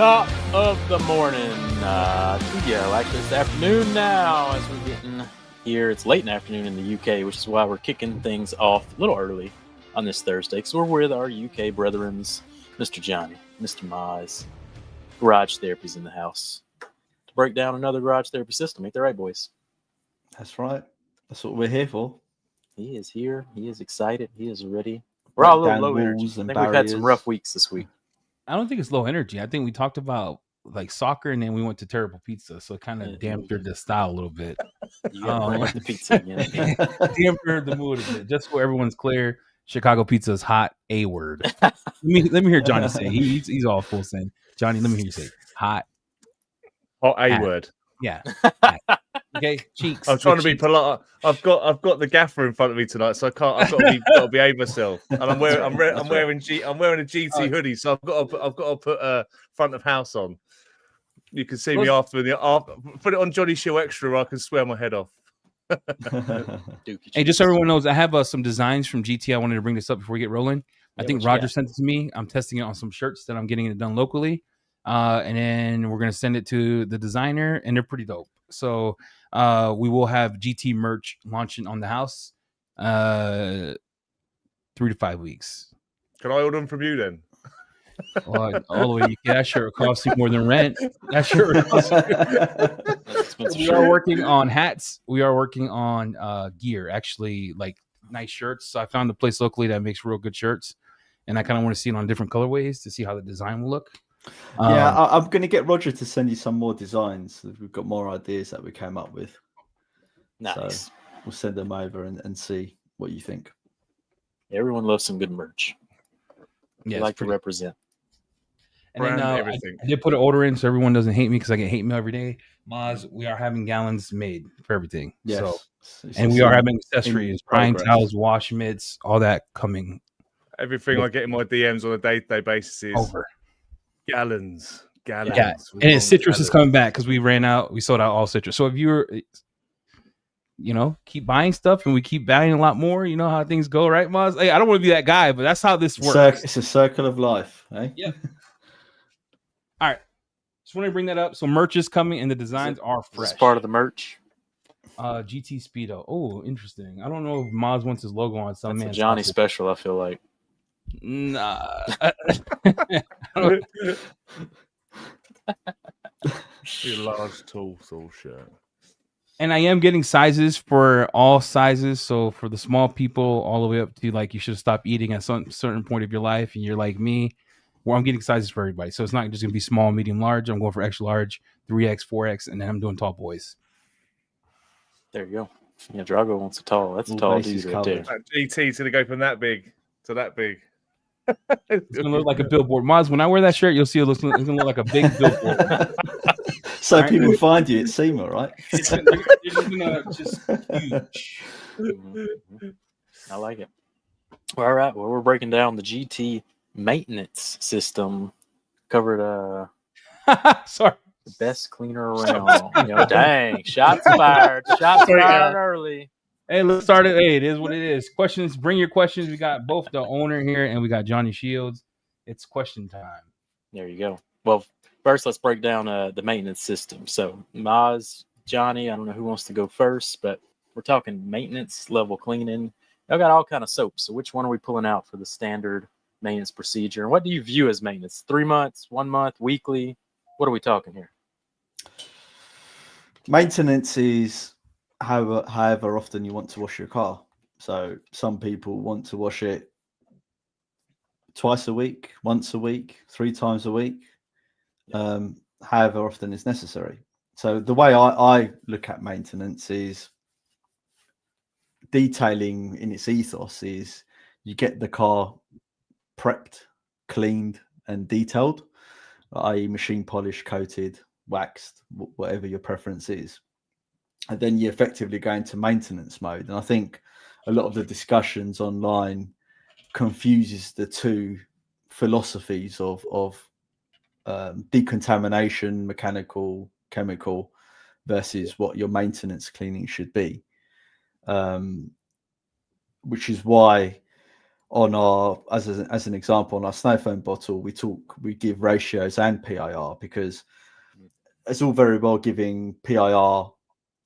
top of the morning to you. Actually, it's afternoon now as we're getting here. It's late in the afternoon in the UK, which is why we're kicking things off a little early on this Thursday. So we're with our UK brethrens, Mr. Jonny, Mr. Mize. Garage Therapy's in the house to break down another garage therapy system. Ain't that right, boys? That's right. That's what we're here for. He is here. He is excited. He is ready. We're all a little low energy. I think we've had some rough weeks this week. I don't think it's low energy. I think we talked about like soccer, and then we went to terrible pizza, so it kind of dampened the style a little bit. You got to bring up the pizza again. Dampened the mood a bit. Just so everyone's clear, Chicago pizza is hot. A word. Let me hear Jonny say. He's all full send. Jonny, let me hear you say hot. Hot A word. Yeah. Okay, cheeks. I'm trying to be polite. I've got the gaffer in front of me tonight, so I can't. I've got to behave myself. And I'm wearing a GT hoodie, so I've got to put front of house on. You can see me after. Put it on Johnny Show Extra, or I can swear my head off. Hey, just so everyone knows, I have some designs from GT. I wanted to bring this up before we get rolling. I think Roger sent it to me. I'm testing it on some shirts that I'm getting it done locally, and then we're gonna send it to the designer, and they're pretty dope. So we will have GT merch launching on the house 3 to 5 weeks. Can I order them from you then? All the way you get that shirt costs you more than rent. That shirt costs We are working on hats. We are working on gear, actually, like nice shirts. So I found a place locally that makes real good shirts, and I kind of want to see it on different colorways to see how the design will look. I'm going to get Roger to send you some more designs. We've got more ideas that we came up with. Nice. So we'll send them over and see what you think. Everyone loves some good merch. Yeah, like to represent. And then I did put an order in so everyone doesn't hate me because I get hate mail every day. Maz, we are having gallons made for everything. Yes. And we are having accessories, drying towels, wash mitts, all that coming. Everything I get in my DMs on a day-to-day basis is over. Gallons. Yeah. And citrus is coming back because we sold out all citrus. So if you're, keep buying stuff and we keep buying a lot more, you know how things go, right, Maz? Hey, I don't want to be that guy, but that's how this works. It's a circle of life, eh? Yeah. All right. Just want to bring that up. So merch is coming and the designs are fresh. It's part of the merch. GT Speedo. Oh, interesting. I don't know if Maz wants his logo on some. That's a Jonny special, I feel like. Nah. Your large tall shirt. And I am getting sizes for all sizes. So for the small people, all the way up to like you should stop eating at some certain point of your life, and you're like me. Well, I'm getting sizes for everybody. So it's not just gonna be small, medium, large. I'm going for extra large, 3X, 4X, and then I'm doing tall boys. There you go. Yeah, Drago wants a tall. That's a tall dude right there. GT's gonna go from that big to that big. It's gonna look like a billboard. Maz, when I wear that shirt, you'll see it's gonna look like a big billboard. So people find you at SEMA, right? It's gonna just huge. I like it. All right. Well, we're breaking down the GT maintenance system. Covered sorry. The best cleaner around. Dang. Shots fired. Shots fired early. Hey, let's start it. Hey, it is what it is. Questions. Bring your questions. We got both the owner here and we got Jonny Shields. It's question time. There you go. Well, first, let's break down the maintenance system. So, Maz, Jonny, I don't know who wants to go first, but we're talking maintenance level cleaning. Y'all got all kind of soaps. So, which one are we pulling out for the standard maintenance procedure? And what do you view as maintenance? 3 months, 1 month, weekly? What are we talking here? Maintenance is however often you want to wash your car. So some people want to wash it twice a week, once a week, 3 times a week, however often is necessary. So the way I look at maintenance is detailing in its ethos is you get the car prepped, cleaned and detailed, i.e. machine polished, coated, waxed, whatever your preference is. And then you effectively go into maintenance mode. And I think a lot of the discussions online confuses the two philosophies of decontamination, mechanical, chemical, versus what your maintenance cleaning should be. Which is why on our, as an example, on our snow foam bottle, we give ratios and PIR, because it's all very well giving PIR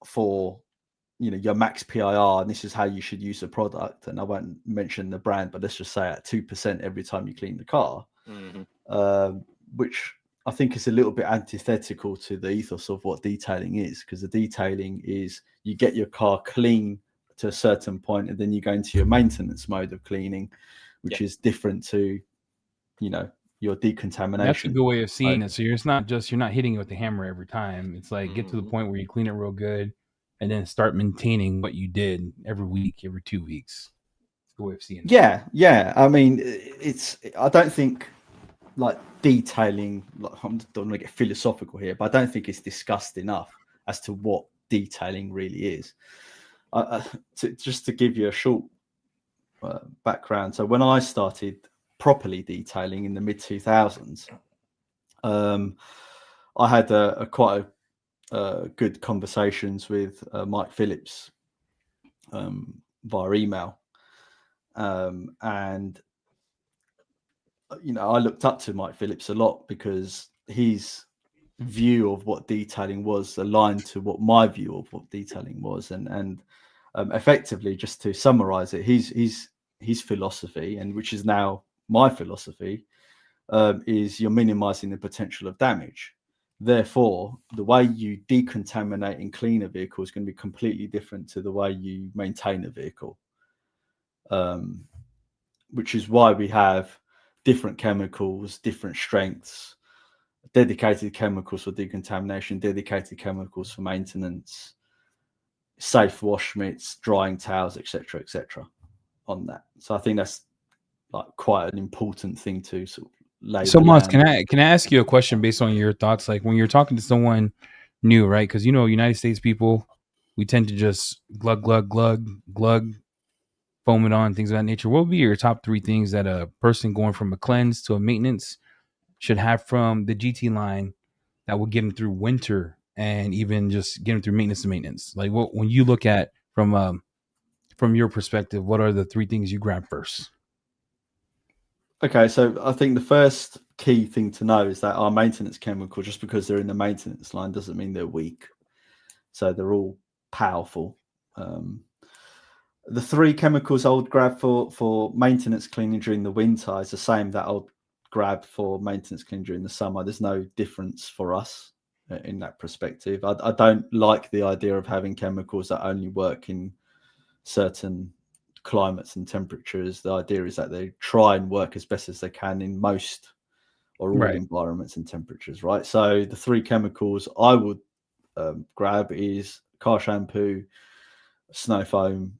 for, you know, your max PIR, and this is how you should use the product. And I won't mention the brand, but let's just say at 2% every time you clean the car, which I think is a little bit antithetical to the ethos of what detailing is, because the detailing is you get your car clean to a certain point, and then you go into your maintenance mode of cleaning, which is different to, you know, your decontamination. That's a good way of seeing it. So you're not hitting it with the hammer every time. It's like get to the point where you clean it real good, and then start maintaining what you did every week, every 2 weeks. It's a good way of seeing it. Yeah. I mean, I don't think like detailing, like, I don't want to get philosophical here, but I don't think it's discussed enough as to what detailing really is. Just to give you a short background. So when I started properly detailing in the mid 2000s, I had quite good conversations with Mike Phillips via email, and you know, I looked up to Mike Phillips a lot because his view of what detailing was aligned to what my view of what detailing was, and effectively, just to summarize it, his philosophy, and which is now my philosophy, is you're minimizing the potential of damage. Therefore, the way you decontaminate and clean a vehicle is going to be completely different to the way you maintain a vehicle, which is why we have different chemicals, different strengths, dedicated chemicals for decontamination, dedicated chemicals for maintenance, safe wash mitts, drying towels, etc., on that. So I think that's like quite an important thing to sort of lay. So Maz, can I ask you a question based on your thoughts? Like when you're talking to someone new, right? Because you know, United States people, we tend to just glug, foam it on, things of that nature. What would be your top 3 things that a person going from a cleanse to a maintenance should have from the GT line that will get them through winter and even just get them through maintenance to maintenance? Like when you look at from your perspective, what are the 3 things you grab first? Okay, so I think the first key thing to know is that our maintenance chemical, just because they're in the maintenance line, doesn't mean they're weak. So they're all powerful. The 3 chemicals I would grab for maintenance cleaning during the winter is the same that I'll grab for maintenance cleaning during the summer. There's no difference for us in that perspective. I don't like the idea of having chemicals that only work in certain climates and temperatures. The idea is that they try and work as best as they can in most or all environments and temperatures, right? So the 3 chemicals I would grab is car shampoo, snow foam,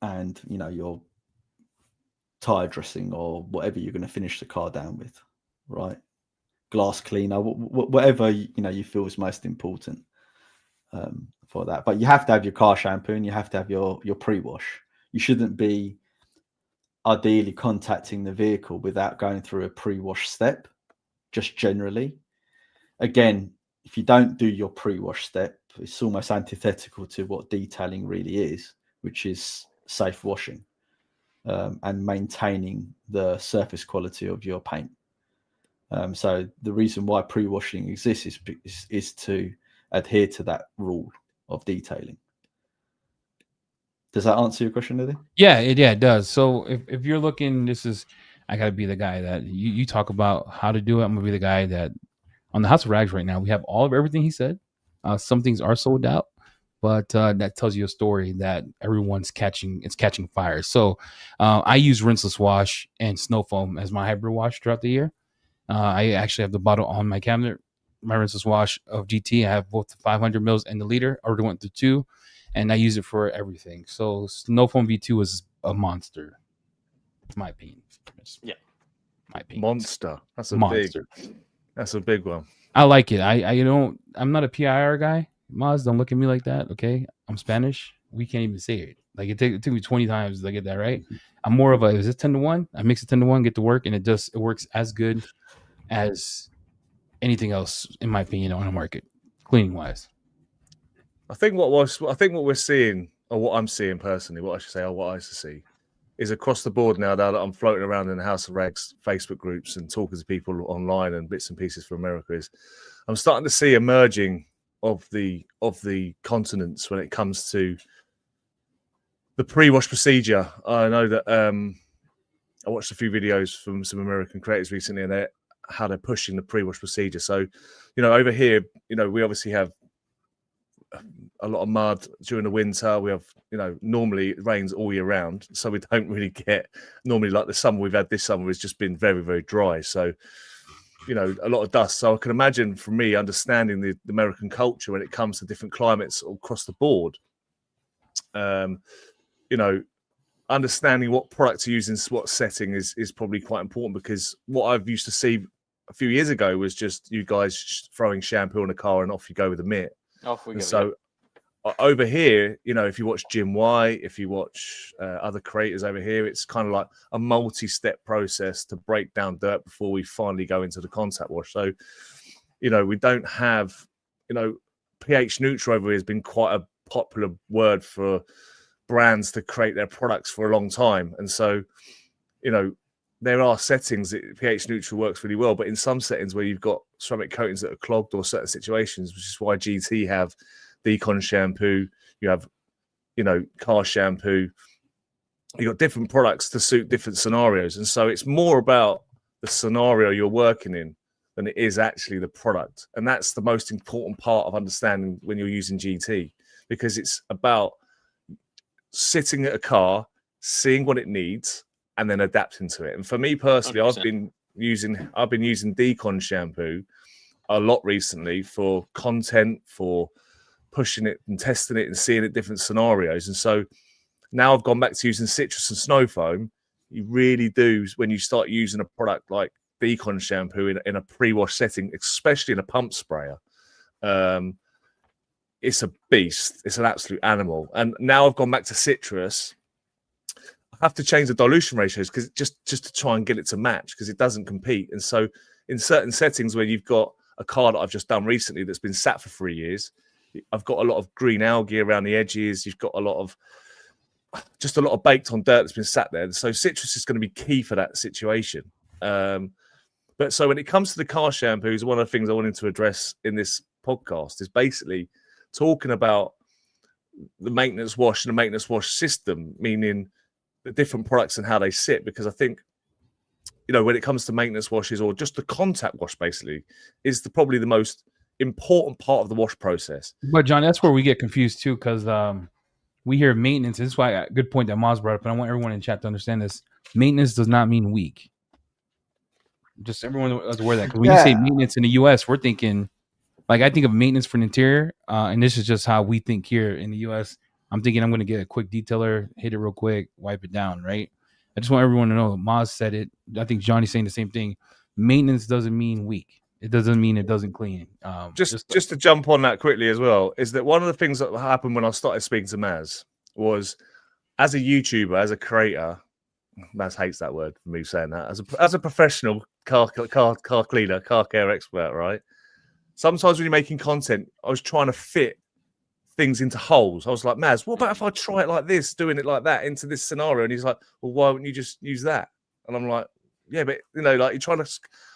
and you know, your tire dressing or whatever you're going to finish the car down with, right? Glass cleaner, whatever you know you feel is most important for that. But you have to have your car shampoo and you have to have your pre-wash. You shouldn't be ideally contacting the vehicle without going through a pre-wash step, just generally. Again, if you don't do your pre-wash step, it's almost antithetical to what detailing really is, which is safe washing and maintaining the surface quality of your paint. So the reason why pre-washing exists is to adhere to that rule of detailing. Does that answer your question, Lily? Yeah, it does. So if you're looking, I gotta be the guy that you talk about how to do it. I'm gonna be the guy that on the House of Rags right now, we have all of everything he said. Some things are sold out, but that tells you a story that everyone's catching fire. So I use Rinseless wash and snow foam as my hybrid wash throughout the year. I actually have the bottle on my cabinet, my Rinseless wash of GT. I have both the 500 mils and the liter. I already went through 2, and I use it for everything. So snow foam V2 is a monster. It's my opinion. My opinion. Monster. That's a big one. I like it. I'm not a PIR guy. Maz, don't look at me like that. Okay. I'm Spanish. We can't even say it. Like it took me 20 times to get that right. I'm more of is it 10-1? I mix it 10-1, get to work, and it works as good as anything else, in my opinion, on the market, cleaning wise. I think what we're seeing or what I'm seeing personally, what I used to see, is across the board now that I'm floating around in the House of Rags Facebook groups and talking to people online and bits and pieces from America, is I'm starting to see a merging of the continents when it comes to the pre-wash procedure. I know that I watched a few videos from some American creators recently, and how they're pushing the pre-wash procedure. So, over here, we obviously have a lot of mud during the winter. We have, normally it rains all year round, so we don't really get normally like the summer we've had this summer has just been very, very dry. So, a lot of dust. So I can imagine, for me, understanding the American culture when it comes to different climates across the board, understanding what product to use in what setting is probably quite important, because what I've used to see a few years ago was just you guys throwing shampoo in a car and off you go with a mitt. Off we go. So over here, if you watch Jim White, if you watch other creators over here, it's kind of like a multi-step process to break down dirt before we finally go into the contact wash. So, we don't have, pH neutral over here has been quite a popular word for brands to create their products for a long time. And so, there are settings that pH neutral works really well, but in some settings where you've got ceramic coatings that are clogged or certain situations, which is why GT have Decon shampoo, you have, car shampoo, you've got different products to suit different scenarios. And so it's more about the scenario you're working in than it is actually the product. And that's the most important part of understanding when you're using GT, because it's about sitting at a car, seeing what it needs, and then adapting to it. And for me personally, 100%. I've been using Decon shampoo a lot recently for content, for pushing it and testing it and seeing it different scenarios. And so now I've gone back to using citrus and snow foam. You really do, when you start using a product like Decon shampoo in a pre-wash setting, especially in a pump sprayer, it's a beast. It's an absolute animal. And now I've gone back to citrus. I have to change the dilution ratios because just to try and get it to match, because it doesn't compete. And so in certain settings where you've got a car that I've just done recently that's been sat for 3 years, I've got a lot of green algae around the edges. You've got a lot of baked on dirt that's been sat there. So citrus is going to be key for that situation. But so when it comes to the car shampoos, one of the things I wanted to address in this podcast is basically talking about the maintenance wash and the maintenance wash system, meaning the different products and how they sit. Because I think, when it comes to maintenance washes or just the contact wash, basically, is probably the most important part of the wash process. But John, that's where we get confused too, because we hear maintenance. This is why good point that Maz brought up, and I want everyone in chat to understand this. Maintenance does not mean weak. Just everyone is aware of that, because when you say maintenance in the US, we're thinking, like, I think of maintenance for an interior, and this is just how we think here in the US. I'm thinking I'm going to get a quick detailer, hit it real quick, wipe it down, right? I just want everyone to know, Maz said it. I think Johnny's saying the same thing. Maintenance doesn't mean weak. It doesn't mean it doesn't clean. Just to jump on that quickly as well, is that one of the things that happened when I started speaking to Maz was, as a YouTuber, as a creator, Maz hates that word for me saying that, as a professional car cleaner, car care expert, right? Sometimes when you're making content, I was trying to fit things into holes. I was like, Maz, what about if I try it like this, doing it like that into this scenario? And he's like, well, why wouldn't you just use that? And I'm like, yeah, but like you're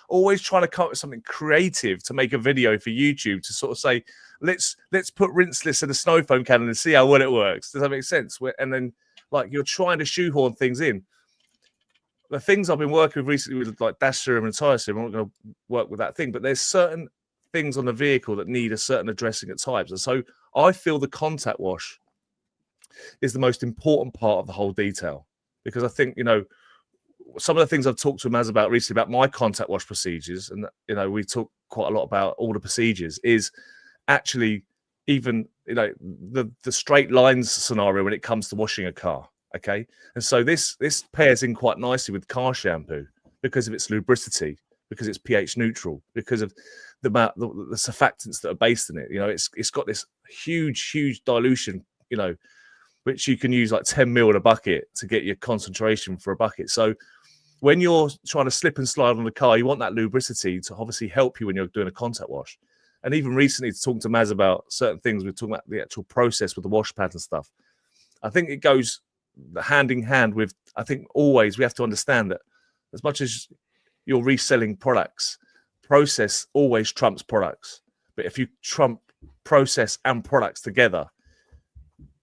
always trying to come up with something creative to make a video for YouTube to sort of say, let's put Rinseless in a snow foam can and see how well it works. Does that make sense? And then like you're trying to shoehorn things in. The things I've been working with recently with like dash serum and tire serum, I'm not going to work with that thing, but there's certain things on the vehicle that need a certain addressing at times. And so I feel the contact wash is the most important part of the whole detail, because I think, some of the things I've talked to Maz about recently about my contact wash procedures, and, we talk quite a lot about all the procedures, is actually even, the straight lines scenario when it comes to washing a car. Okay. And so this pairs in quite nicely with car shampoo because of its lubricity, because it's pH neutral, because of the surfactants that are based in it. It's got this huge dilution, which you can use like 10 mil in a bucket to get your concentration for a bucket. So when you're trying to slip and slide on the car, you want that lubricity to obviously help you when you're doing a contact wash. And even recently, talking to Maz about certain things, we're talking about the actual process with the wash pad and stuff. I think it goes hand in hand with, I think always we have to understand that as much as you're reselling products, process always trumps products. But if you trump process and products together,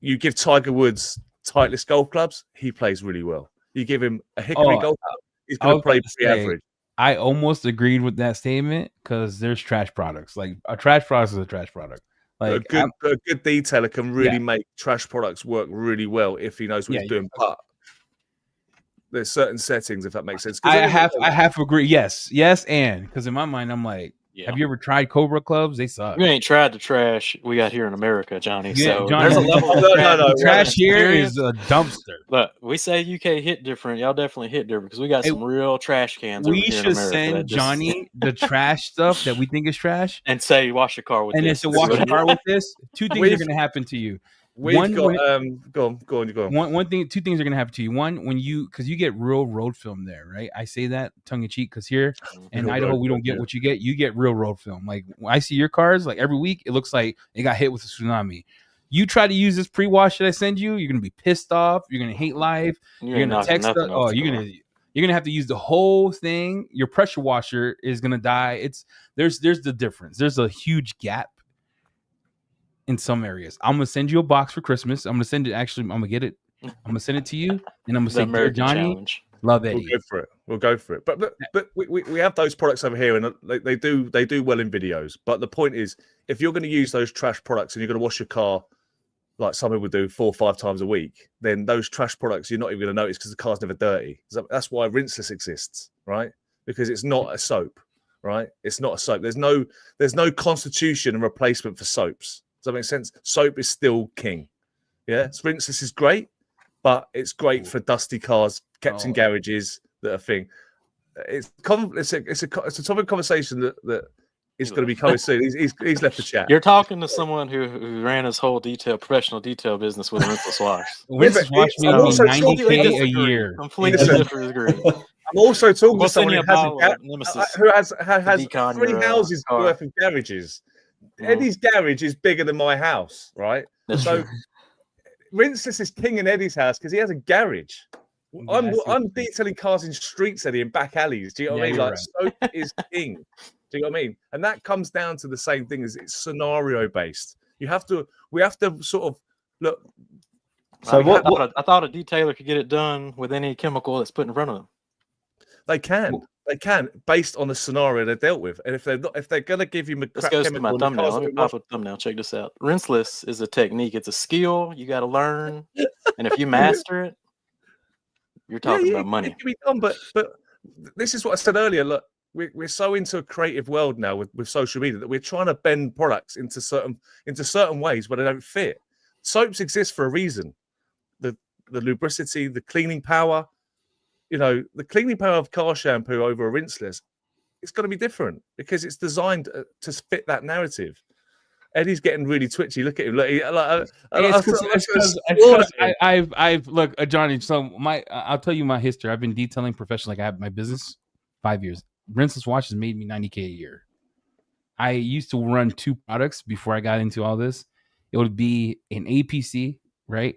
you give Tiger Woods Titleist golf clubs, he plays really well. You give him a Hickory golf club, he's going to play pretty average. I almost agreed with that statement because there's trash products. Like a trash product is a trash product. Like a good detailer can really make trash products work really well if he knows what he's doing. But there's certain settings, if that makes sense. I have to agree. Yes, and because in my mind, I'm like, have you ever tried Cobra clubs? They suck. You ain't tried the trash we got here in America, Johnny. Yeah, so Johnny, there's a level of trash here is a dumpster. But we say UK hit different. Y'all definitely hit different because we got some real trash cans. We should send Johnny the trash stuff that we think is trash and say wash your car with this. And it's a wash your car with this. Two things are going to happen to you. Go on. Two things are gonna happen to you. One, because you get real road film there, right? I say that tongue in cheek because here in Idaho we don't get what you get. You get real road film. Like when I see your cars, like every week, it looks like it got hit with a tsunami. You try to use this pre-wash that I send you, you're gonna be pissed off. You're gonna hate life. You're gonna text. You're gonna have to use the whole thing. Your pressure washer is gonna die. There's the difference. There's a huge gap. In some areas, I'm gonna send you a box for Christmas. I'm gonna send it. Actually, I'm gonna get it. I'm gonna send it to you, and I'm gonna say, "Dear Johnny, challenge. Love Eddie." We'll go for it. But we have those products over here, and they do well in videos. But the point is, if you're going to use those trash products and you're going to wash your car, like some people do 4 or 5 times a week, then those trash products you're not even going to notice because the car's never dirty. That's why Rinseless exists, right? Because it's not a soap, right? It's not a soap. There's no constitution and replacement for soaps. Does that make sense? Soap is still king. Yeah, Rinseless is great, but it's great for dusty cars kept in garages that are thing. It's a topic of conversation that is going to be coming soon. He's left the chat. You're talking to someone who ran his whole professional detail business with Rinseless wash. Rinseless wash made $90K a year. Completely disagree. I'm also talking to someone who has 3 houses worth of garages. Eddie's garage is bigger than my house, right? So Rinseless is king in Eddie's house because he has a garage. I'm detailing cars in streets, Eddie, in back alleys. Do you know what I mean? Like soap is king. Do you know what I mean? And that comes down to the same thing as it's scenario based. We have to sort of look. So I thought a detailer could get it done with any chemical that's put in front of them. They can, based on the scenario they dealt with. And if they're gonna give you this goes to my thumbnail. Let me pop a thumbnail. Check this out. Rinseless is a technique. It's a skill you got to learn, and if you master it, you're talking about money. It can be done, but this is what I said earlier. Look, we're so into a creative world now with social media that we're trying to bend products into certain ways where they don't fit. Soaps exist for a reason. The lubricity, the cleaning power. You know, the cleaning power of car shampoo over a Rinseless, it's going to be different because it's designed to fit that narrative. Eddie's getting really twitchy. Look at him. Look, Johnny. So I'll tell you my history. I've been detailing professionally. Like I have my business 5 years. Rinseless washes made me $90K a year. I used to run 2 products before I got into all this. It would be an APC, right?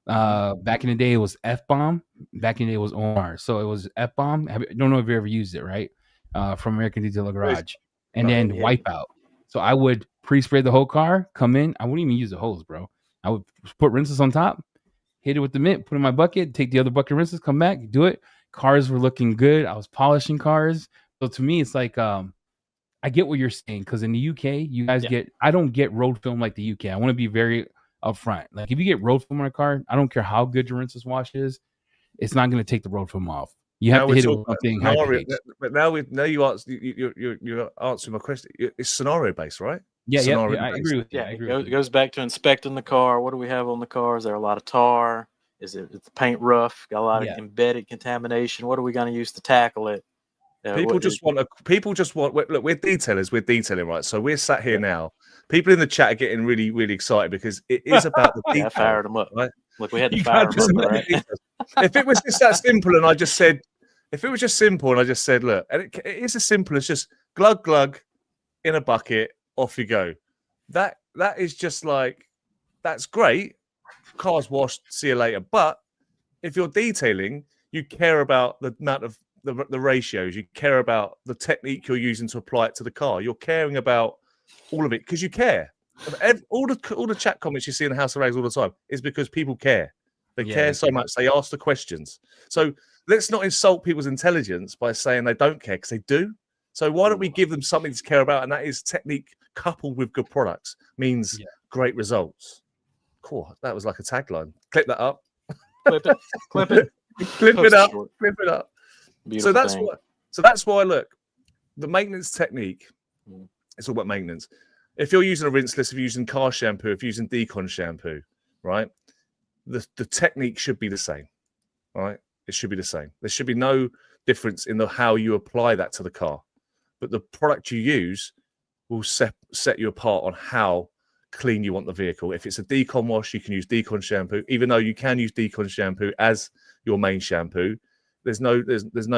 Back in the day it was F-bomb. Back in the day it was OR. So it was F-bomb. I don't know if you ever used it, right? From American Detailer Garage. And then Wipeout. So I would pre-spray the whole car, come in. I wouldn't even use the hose, bro. I would put Rinseless on top, hit it with the mint, put it in my bucket, take the other bucket of Rinseless, come back, do it. Cars were looking good. I was polishing cars. So to me, it's like I get what you're saying because in the UK, you guys I don't get road film like the UK. I want to be very up front. Like if you get road film on a car, I don't care how good your Rinseless wash is, it's not going to take the road film off. You have to hit it with something. But now you you're answering my question. It's scenario based, right? Yeah, I agree with you. It goes back to inspecting the car. What do we have on the car? Is there a lot of tar? Is the paint rough? Got a lot of embedded contamination? What are we going to use to tackle it? People just want. Look, we're detailers. We're detailing, right? So we're sat here now. People in the chat are getting really, really excited because it is about the detail. I fired them up. Right? Look, we had to fire them up. Right? If it was just that simple, and I just said, look, and it is as simple as just glug in a bucket, off you go. That is just like, that's great, Car's washed, see you later. But if you're detailing, you care about the amount of the ratios. You care about the technique you're using to apply it to the car. You're caring about all of it because you care. All the chat comments you see in the House of Rags all the time is because people care. They care so much. They ask the questions. So let's not insult people's intelligence by saying they don't care, because they do. So why don't we give them something to care about? And that is technique coupled with good products means great results. Cool. That was like a tagline. Clip that up. Clip it. Clip it. Clip it up. Short. Clip it up. Beautiful So that's why look, the maintenance technique, it's all about maintenance. If you're using a Rinseless, if you're using car shampoo, if you're using Decon shampoo, right? The technique should be the same, right? It should be the same. There should be no difference in how you apply that to the car. But the product you use will set you apart on how clean you want the vehicle. If it's a Decon wash, you can use Decon shampoo, even though you can use Decon shampoo as your main shampoo. There's no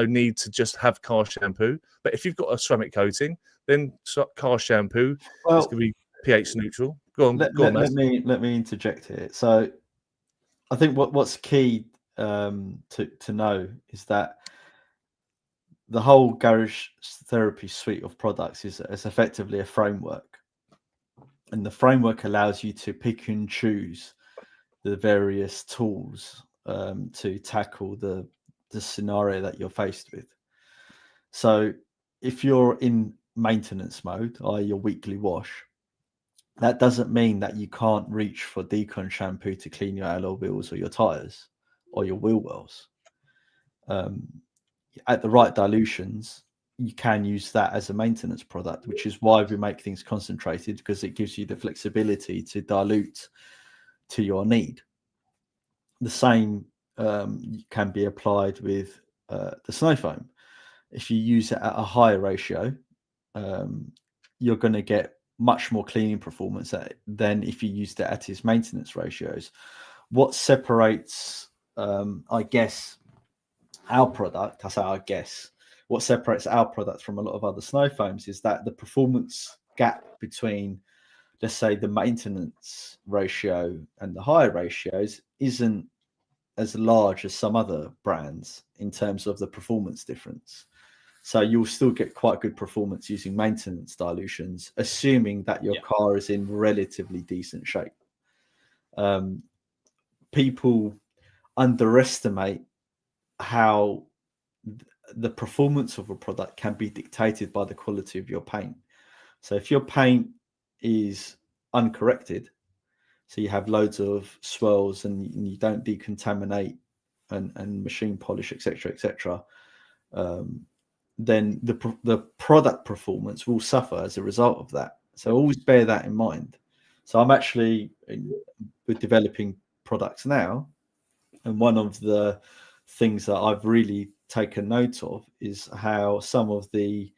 need to just have car shampoo. But if you've got a ceramic coating, then car shampoo is going to be pH neutral. Go on, let me interject here. So I think what's key to know is that the whole garage therapy suite of products is effectively a framework, and the framework allows you to pick and choose the various tools to tackle the scenario that you're faced with. So if you're in maintenance mode, i.e. your weekly wash, that doesn't mean that you can't reach for Decon shampoo to clean your alloy wheels or your tires or your wheel wells. At the right dilutions, you can use that as a maintenance product, which is why we make things concentrated, because it gives you the flexibility to dilute to your need. The same can be applied with the snow foam. If you use it at a higher ratio, you're going to get much more cleaning performance than if you used it at its maintenance ratios. What separates, I guess, our product, what separates our product from a lot of other snow foams is that the performance gap between, let's say, the maintenance ratio and the higher ratios isn't as large as some other brands in terms of the performance difference. So you'll still get quite good performance using maintenance dilutions, assuming that your car is in relatively decent shape. People underestimate how the performance of a product can be dictated by the quality of your paint. So if your paint is uncorrected, so you have loads of swirls and you don't decontaminate and machine polish, etc., then the product performance will suffer as a result of that. So always bear that in mind. So I'm actually with developing products now, and one of the things that I've really taken note of is how some of the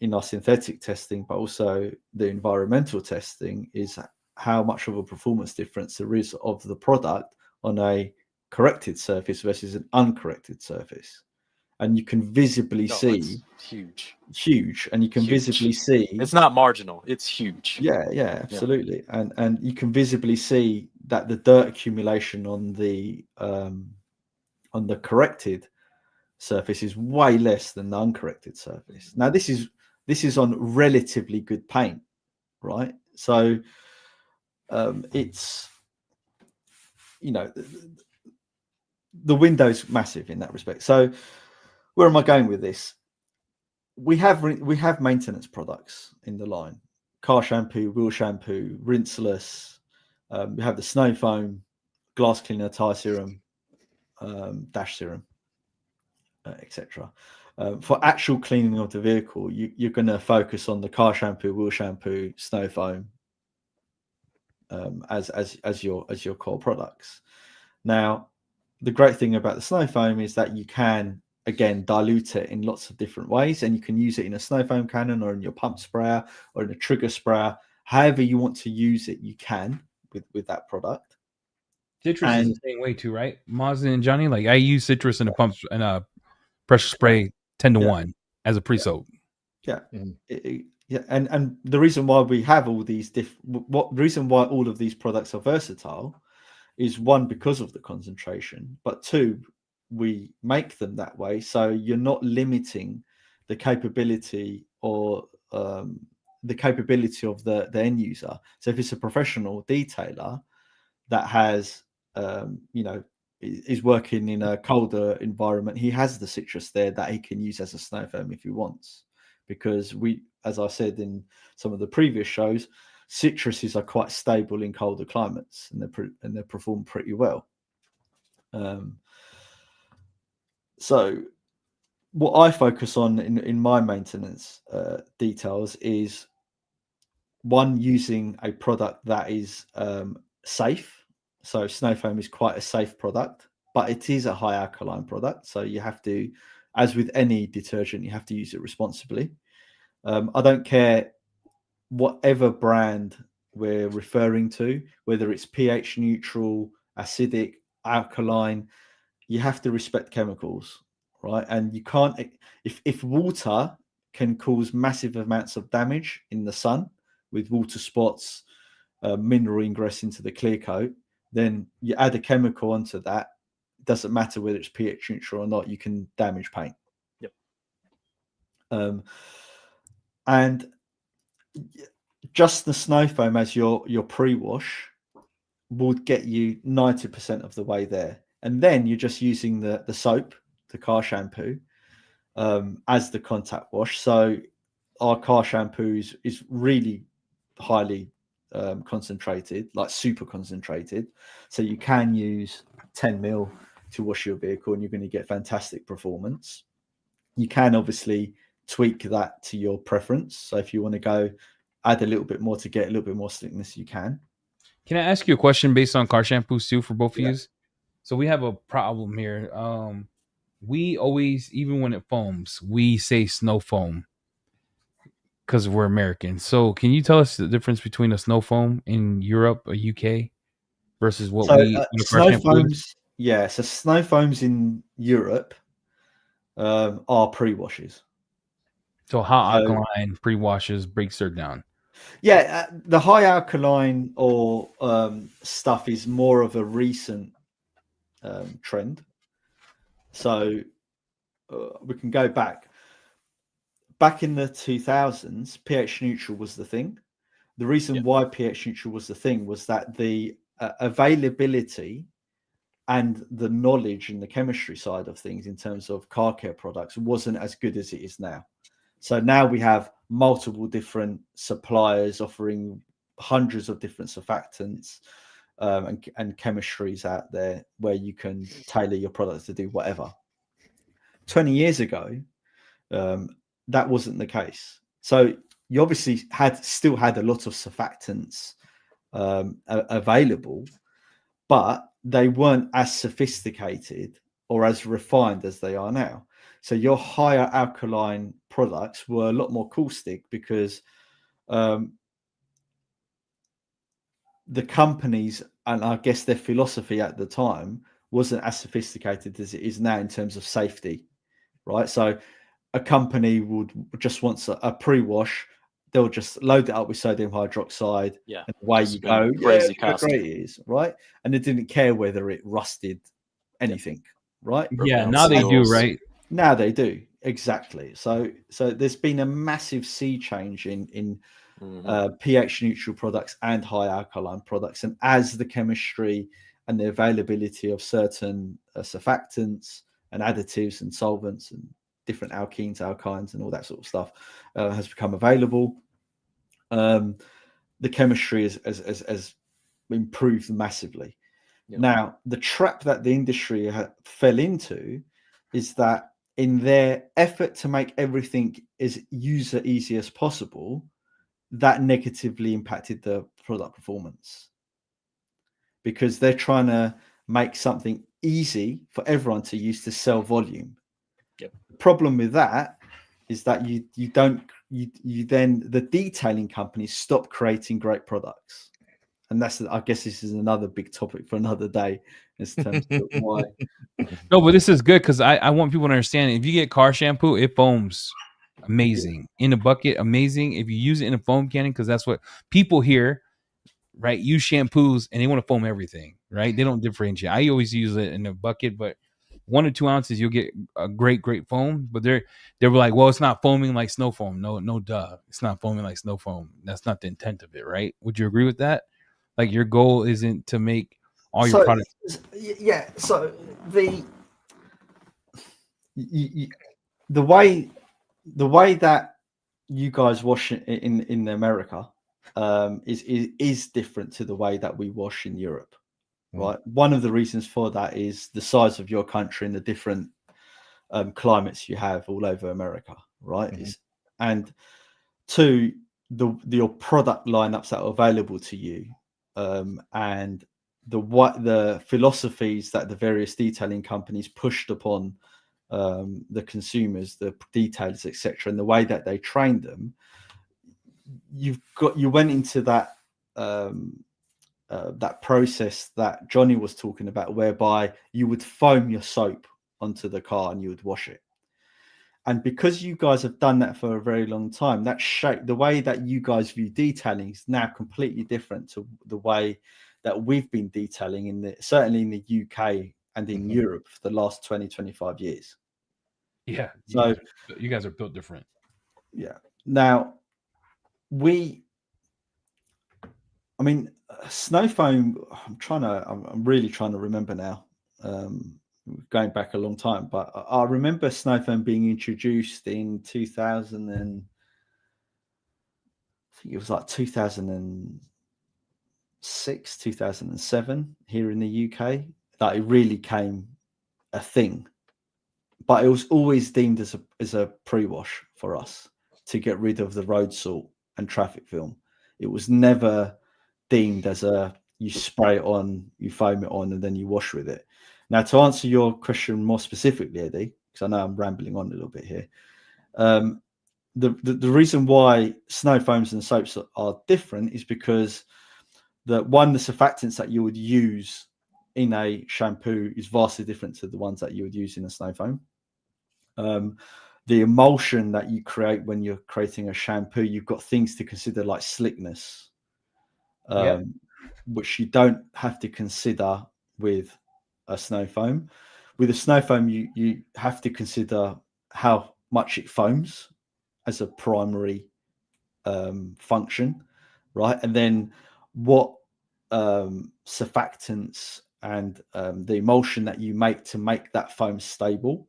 in our synthetic testing, but also the environmental testing, is how much of a performance difference there is of the product on a corrected surface versus an uncorrected surface. And you can visibly see huge, and you can visibly see it's not marginal, it's huge. Yeah, absolutely. And you can visibly see that the dirt accumulation on the corrected surface is way less than the uncorrected surface. Now this is on relatively good paint, right? So it's, you know, the window's massive in that respect. So where am I going with this? We have maintenance products in the line: car shampoo, wheel shampoo, Rinseless. We have the snow foam, glass cleaner, tire serum, dash serum, etc. For actual cleaning of the vehicle, you're going to focus on the car shampoo, wheel shampoo, snow foam as your core products. Now, the great thing about the snow foam is that you can, again, dilute it in lots of different ways, and you can use it in a snow foam cannon or in your pump sprayer or in a trigger sprayer. However you want to use it, you can with that product. Citrus is the same way too, right? Mazda and Jonny, like I use citrus in a pump and a pressure spray 10-1 as a pre-soak. Yeah. Yeah, and the reason why we have all these the reason why all of these products are versatile is, one, because of the concentration, but two, we make them that way so you're not limiting the capability or the capability of the end user. So if it's a professional detailer that has is working in a colder environment, he has the citrus there that he can use as a snow foam if he wants, because as I said in some of the previous shows, citruses are quite stable in colder climates, and they perform pretty well. So what I focus on in my maintenance details is, one, using a product that is safe. So snow foam is quite a safe product, but it is a high alkaline product. So you have to, as with any detergent, you have to use it responsibly. I don't care whatever brand we're referring to, whether it's pH neutral, acidic, alkaline, you have to respect chemicals, right? And you can't, if water can cause massive amounts of damage in the sun with water spots, mineral ingress into the clear coat, then you add a chemical onto that. It doesn't matter whether it's pH neutral or not, you can damage paint. Yep. And just the snow foam as your pre-wash would get you 90% of the way there. And then you're just using the soap, the car shampoo, as the contact wash. So our car shampoo is really highly concentrated, like super concentrated. So you can use 10 mil to wash your vehicle and you're going to get fantastic performance. You can obviously tweak that to your preference. So if you want to go add a little bit more to get a little bit more slickness, you can. Can I ask you a question based on car shampoos too for both of you? So we have a problem here. We always, even when it foams, we say snow foam because we're American. So can you tell us the difference between a snow foam in Europe or UK versus what snow foams? Yeah, so snow foams in Europe are pre-washes. So high alkaline pre-washes breaks her down. Yeah, the high alkaline or stuff is more of a recent trend. So we can go back in the 2000s. pH neutral was the thing. The reason why pH neutral was the thing was that the availability and the knowledge and the chemistry side of things in terms of car care products wasn't as good as it is now. So now we have multiple different suppliers offering hundreds of different surfactants and chemistries out there where you can tailor your products to do whatever. 20 years ago, that wasn't the case. So you obviously still had a lot of surfactants available, but they weren't as sophisticated or as refined as they are now. So your higher alkaline products were a lot more caustic because the companies, and I guess their philosophy at the time, wasn't as sophisticated as it is now in terms of safety, right? So a company would just want a pre-wash. They'll just load it up with sodium hydroxide. Yeah. And away you go. Crazy how great it is, right? And they didn't care whether it rusted anything, right? Yeah, now they do, right? Now they do, exactly. So there's been a massive sea change in pH neutral products and high alkaline products. And as the chemistry and the availability of certain surfactants and additives and solvents and different alkenes, alkynes, and all that sort of stuff has become available, the chemistry has improved massively. Yep. Now, the trap that the industry fell into is that in their effort to make everything as user easy as possible, that negatively impacted the product performance, because they're trying to make something easy for everyone to use to sell volume. Yep. The problem with that is that you then the detailing companies stop creating great products. And I guess this is another big topic for another day in terms of why. No, but this is good because I want people to understand, if you get car shampoo, it foams. amazing. In a bucket, amazing. If you use it in a foam cannon, because that's what people here, right, use shampoos and they want to foam everything, right? They don't differentiate. I always use it in a bucket, but 1 or 2 ounces, you'll get a great foam. But they were like, well, it's not foaming like snow foam. No, duh. It's not foaming like snow foam. That's not the intent of it, right? Would you agree with that? Like, your goal isn't to make all your products. Yeah. So the way that you guys wash it in America is different to the way that we wash in Europe, right? One of the reasons for that is the size of your country and the different climates you have all over America, right? And two, your product lineups that are available to you, and the philosophies that the various detailing companies pushed upon the consumers, the detailers, etc., and the way that they trained them. You went into that that process that Jonny was talking about, whereby you would foam your soap onto the car and you would wash it. And because you guys have done that for a very long time, that shape, the way that you guys view detailing is now completely different to the way that we've been detailing certainly in the UK and in Europe for the last 20-25 years. Yeah. So you guys are built different. Yeah. Now, snow foam, I'm really trying to remember now, going back a long time, but I remember snow foam being introduced in 2000 and I think it was like 2006, 2007 here in the UK, that it really came a thing. But it was always deemed as a pre-wash for us to get rid of the road salt and traffic film. It was never deemed as you spray it on, you foam it on, and then you wash with it. Now, to answer your question more specifically, Eddie, because I know I'm rambling on a little bit here, the reason why snow foams and soaps are different is because the surfactants that you would use in a shampoo is vastly different to the ones that you would use in a snow foam. The emulsion that you create when you're creating a shampoo, you've got things to consider like slickness, which you don't have to consider with a snow foam. With a snow foam, you have to consider how much it foams as a primary function, right? And then what surfactants and the emulsion that you make to make that foam stable,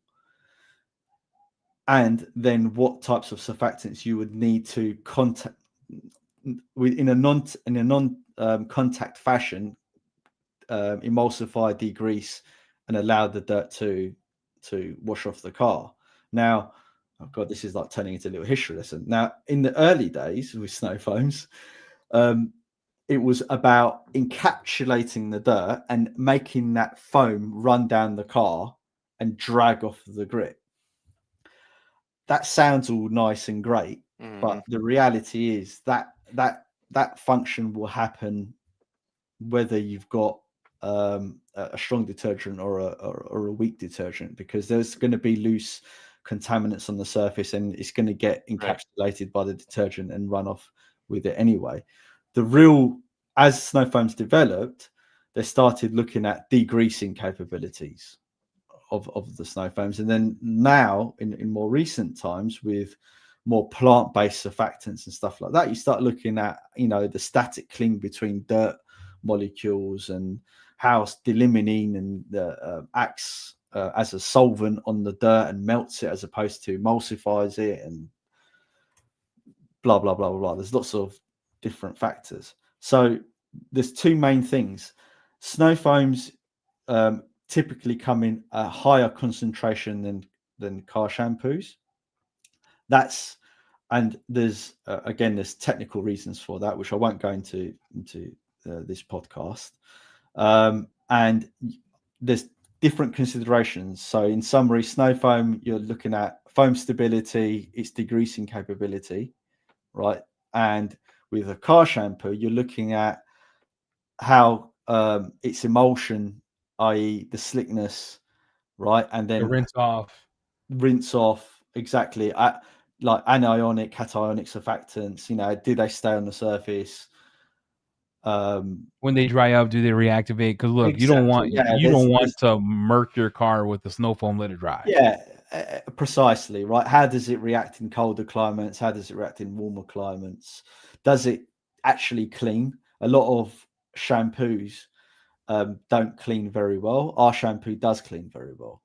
and then what types of surfactants you would need to contact in a non contact fashion, emulsify, degrease, and allow the dirt to wash off the car. Now, oh God, this is like turning into a little history lesson. Now, in the early days with snow foams, it was about encapsulating the dirt and making that foam run down the car and drag off the grip. That sounds all nice and great, but the reality is that function will happen whether you've got a strong detergent or a weak detergent, because there's going to be loose contaminants on the surface and it's going to get encapsulated by the detergent and run off with it anyway. As snow foams developed, they started looking at degreasing capabilities of the snow foams, and then now in more recent times with more plant-based surfactants and stuff like that, you start looking at the static cling between dirt molecules and how delimonene and acts as a solvent on the dirt and melts it as opposed to emulsifies it and blah blah blah blah blah. There's lots of different factors. So there's two main things. Snow foams typically come in a higher concentration than car shampoos. And there's again, there's technical reasons for that, which I won't go into this podcast. And there's different considerations. So in summary, snow foam, you're looking at foam stability, its degreasing capability, right? And with a car shampoo, you're looking at how its emulsion, i.e. the slickness, right? And then rinse off. Exactly. like anionic, cationic surfactants, do they stay on the surface? When they dry up, do they reactivate? Because look, Exactly, you don't want yeah, you don't there's- want to murk your car with the snow foam. Let it dry. Yeah, precisely, right? How does it react in colder climates? How does it react in warmer climates? Does it actually clean? A lot of shampoos don't clean very well. Our shampoo does clean very well.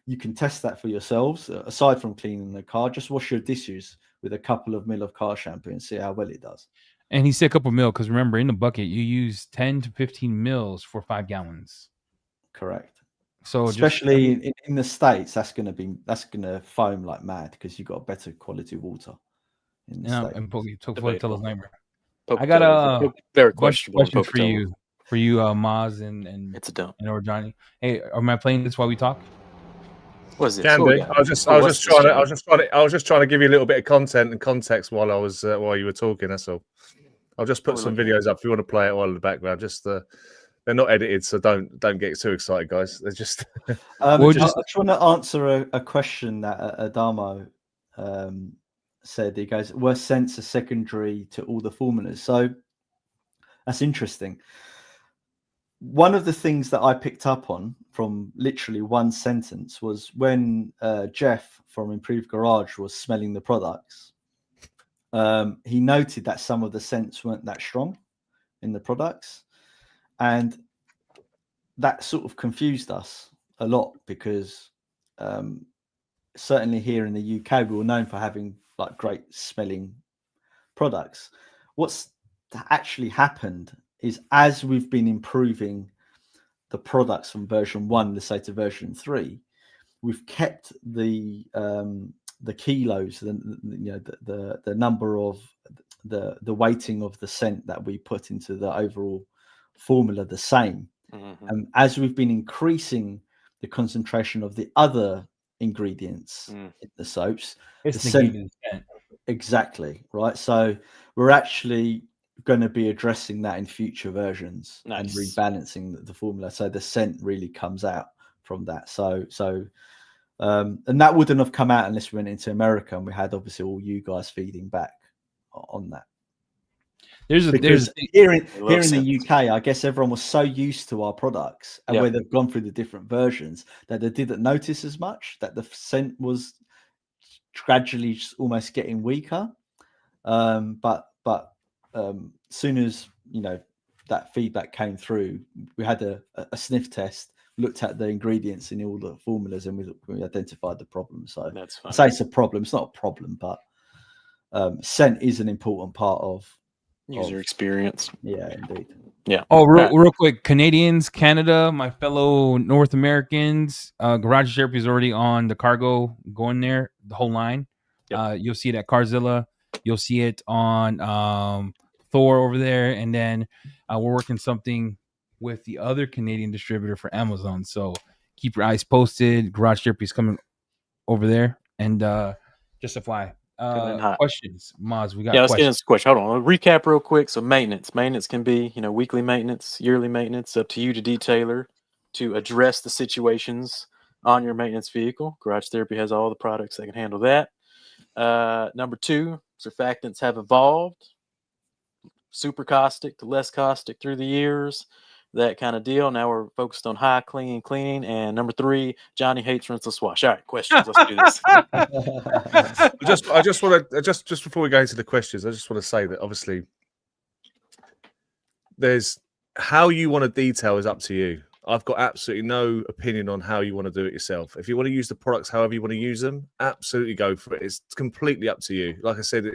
You can test that for yourselves. Aside from cleaning the car, just wash your dishes with a couple of mil of car shampoo and see how well it does. And he said a couple mil because remember, in the bucket you use 10 to 15 mils for 5 gallons. Correct. So especially in the States, that's gonna foam like mad because you got better quality water in the States. And Pocatello's neighbor. I Pocatello. got a very question questionable for you, Maz and It's a dump. or Johnny. Hey, am I playing this while we talk? What is it? Can do. I was just trying to give you a little bit of content and context while you were talking. That's all. I'll just put some videos up if you want to play it while in the background. Just they're not edited, so don't get too excited, guys. They're just. I just want to answer a question that Adamo said. He goes, "Were scents are secondary to all the formulas?" So that's interesting. One of the things that I picked up on from literally one sentence was when Jeff from Improved Garage was smelling the products. He noted that some of the scents weren't that strong in the products, and that sort of confused us a lot because certainly here in the UK we were known for having like great smelling products. What's actually happened is as we've been improving the products from version 1, let's say, to version 3, we've kept the kilos, the number of the weighting of the scent that we put into the overall formula the same. And as we've been increasing the concentration of the other ingredients in the soaps, it's the scent, exactly right. So we're actually going to be addressing that in future versions and rebalancing the formula, so the scent really comes out from that. And that wouldn't have come out unless we went into America and we had obviously all you guys feeding back on that. There's here in the UK, I guess everyone was so used to our products and where they've gone through the different versions that they didn't notice as much, that the scent was gradually almost getting weaker. But soon as that feedback came through, we had a sniff test, looked at the ingredients in all the formulas, and we identified the problem. So that's fine. I say it's a problem. It's not a problem, but scent is an important part of user experience. Yeah, indeed. Yeah. Oh, real quick, Canadians, Canada, my fellow North Americans, Garage Therapy is already on the cargo going there, the whole line. Yep. You'll see it at Carzilla. You'll see it on Thor over there, and then we're working something with the other Canadian distributor for Amazon. So keep your eyes posted. Garage Therapy is coming over there, and just a fly. Questions, Maz? We got let's get into the question. Hold on, I'll recap real quick. So maintenance can be weekly maintenance, yearly maintenance, up to you, to detailer, to address the situations on your maintenance vehicle. Garage Therapy has all the products that can handle that. Number 2, surfactants have evolved, super caustic to less caustic through the years, that kind of deal. Now we're focused on high cleaning. And number 3, Johnny hates rinseless wash. All right, questions. Let's do this. I just want to just before we go into the questions, I just want to say that obviously there's how you want to detail is up to you. I've got absolutely no opinion on how you want to do it yourself. If you want to use the products however you want to use them, absolutely go for it. It's completely up to you. Like I said,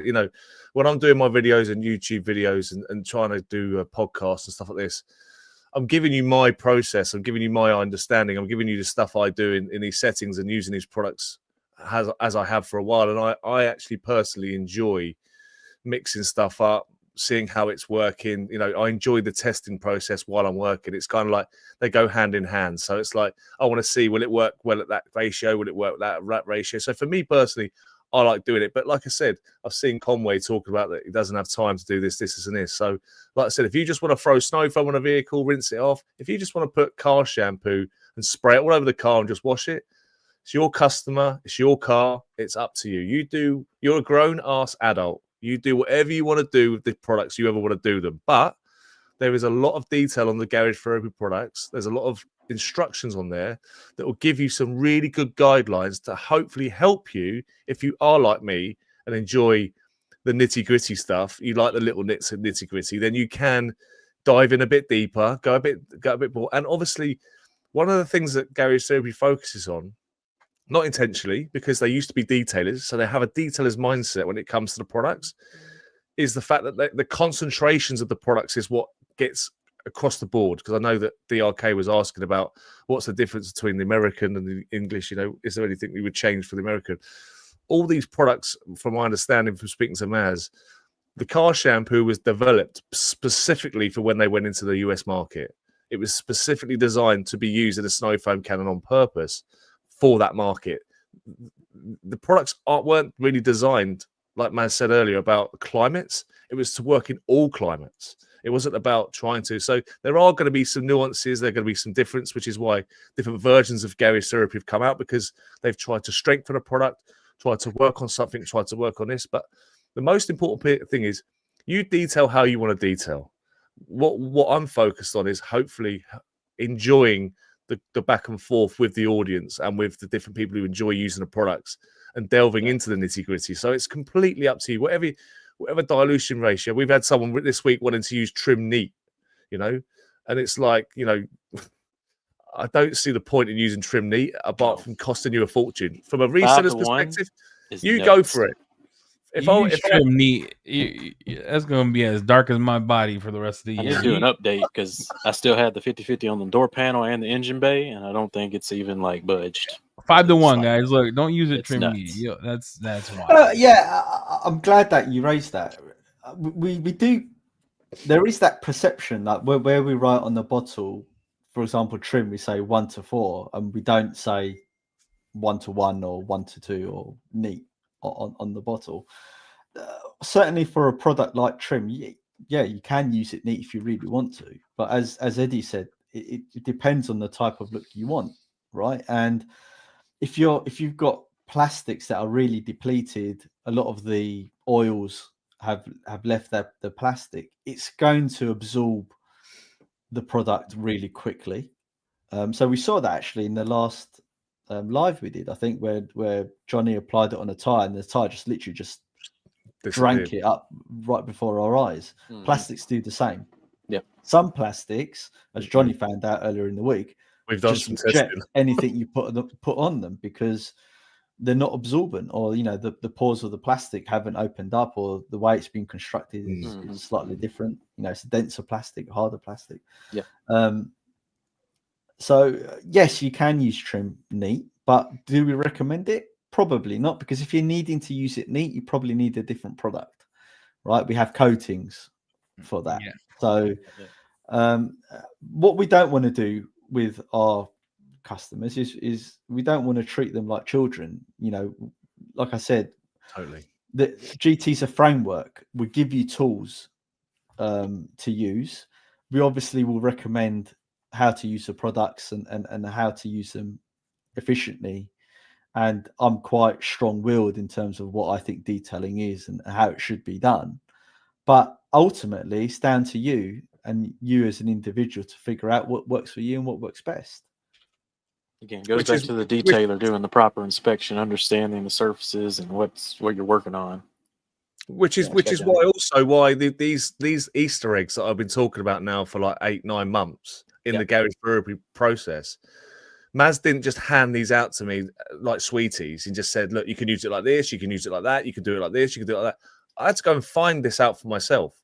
when I'm doing my videos and YouTube videos and trying to do a podcast and stuff like this, I'm giving you my process. I'm giving you my understanding. I'm giving you the stuff I do in these settings and using these products as I have for a while. And I actually personally enjoy mixing stuff up, seeing how it's working. I enjoy the testing process while I'm working. It's kind of like they go hand in hand. So it's like, I want to see, will it work well at that ratio? Will it work at that ratio? So for me personally, I like doing it. But like I said, I've seen Conway talk about that he doesn't have time to do this, and this. So like I said, if you just want to throw snow foam on a vehicle, rinse it off. If you just want to put car shampoo and spray it all over the car and just wash it, It's your customer. It's your car. It's up to you. You're a grown-ass adult. You do whatever you want to do with the products you ever want to do them. But there is a lot of detail on the Garage Therapy products. There's a lot of instructions on there that will give you some really good guidelines to hopefully help you if you are like me and enjoy the nitty-gritty stuff. You like the little nits and nitty-gritty, then you can dive in a bit deeper, go a bit more. And obviously, one of the things that Garage Therapy focuses on, not intentionally, because they used to be detailers, so they have a detailer's mindset when it comes to the products, is the fact that the concentrations of the products is what gets across the board. Because I know that DRK was asking about what's the difference between the American and the English, is there anything we would change for the American? All these products, from my understanding from speaking to Maz, the car shampoo was developed specifically for when they went into the US market. It was specifically designed to be used in a snow foam cannon on purpose for that market. The products weren't really designed, like Maz said earlier, about climates. It was to work in all climates. It wasn't about trying to. So there are going to be some nuances. There are going to be some difference, which is why different versions of Garage Therapy have come out, because they've tried to strengthen a product, tried to work on something, tried to work on this. But the most important thing is you detail how you want to detail. What I'm focused on is hopefully enjoying the back and forth with the audience and with the different people who enjoy using the products and delving into the nitty gritty. So it's completely up to you. Whatever dilution ratio. We've had someone this week wanting to use trim neat, and it's like, I don't see the point in using trim neat apart from costing you a fortune. From a reseller's perspective, you go for it. If trim neat, that's going to be as dark as my body for the rest of the year. I need to do an update because I still had the 50/50 on the door panel and the engine bay, and I don't think it's even like budged. 5-1, guys. Look, don't use it trim neat. That's why. I'm glad that you raised that. We do. There is that perception that where we write on the bottle, for example, trim, we say 1 to 4, and we don't say 1 to 1 or 1 to 2 or neat on the bottle. Certainly for a product like trim, you can use it neat if you really want to. But as Eddie said, it depends on the type of look you want, right? And if you've got plastics that are really depleted, a lot of the oils have left the plastic, it's going to absorb the product really quickly. So we saw that actually in the last live we did, I think, where Jonny applied it on a tire and the tire just literally drank it up right before our eyes. Mm-hmm. Plastics do the same. Yeah. Some plastics, as Jonny found out earlier in the week, we've done some testing. Anything you put on them because they're not absorbent, or the pores of the plastic haven't opened up, or the way it's been constructed is slightly different. It's a denser plastic, harder plastic. Yeah. So yes, you can use trim neat, but do we recommend it? Probably not, because if you're needing to use it neat, you probably need a different product, right? We have coatings for that. Yeah. So what we don't want to do with our customers is we don't want to treat them like children. Like I said, totally. The GT's a framework. We give you tools to use. We obviously will recommend how to use the products and how to use them efficiently. And I'm quite strong-willed in terms of what I think detailing is and how it should be done. But ultimately, it's down to you and you as an individual to figure out what works for you and what works best. Again, it goes back to the detailer doing the proper inspection, understanding the surfaces and what you're working on. Which is why these Easter eggs that I've been talking about now for like 8-9 months in the Garage Therapy process. Maz didn't just hand these out to me like sweeties. He just said, look, you can use it like this, you can use it like that, you can do it like this, you can do it like that. I had to go and find this out for myself.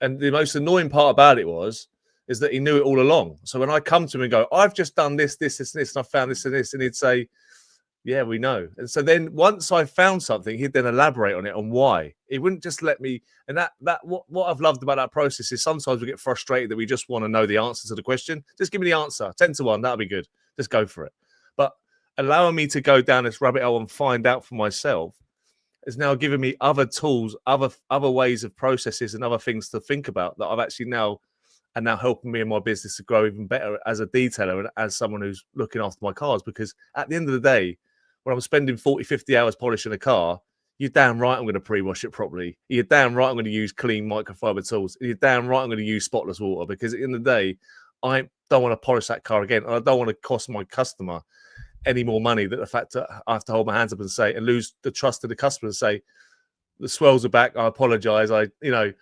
And the most annoying part about it is that he knew it all along. So when I come to him and go, I've just done this, and I found this and this, and he'd say, yeah, we know. And so then once I found something, he'd then elaborate on it and why. He wouldn't just let me. And what I've loved about that process is sometimes we get frustrated that we just want to know the answer to the question. Just give me the answer. 10-1, that'll be good. Just go for it. But allowing me to go down this rabbit hole and find out for myself has now given me other tools, other ways of processes and other things to think about that I've actually now helping me in my business to grow even better as a detailer and as someone who's looking after my cars. Because at the end of the day, when I'm spending 40, 50 hours polishing a car, you're damn right I'm going to pre-wash it properly. You're damn right I'm going to use clean microfiber tools. You're damn right I'm going to use spotless water, because at the end of the day, I don't want to polish that car again. And I don't want to cost my customer any more money than the fact that I have to hold my hands up and say, and lose the trust of the customer and say, the swells are back. I apologize. I didn't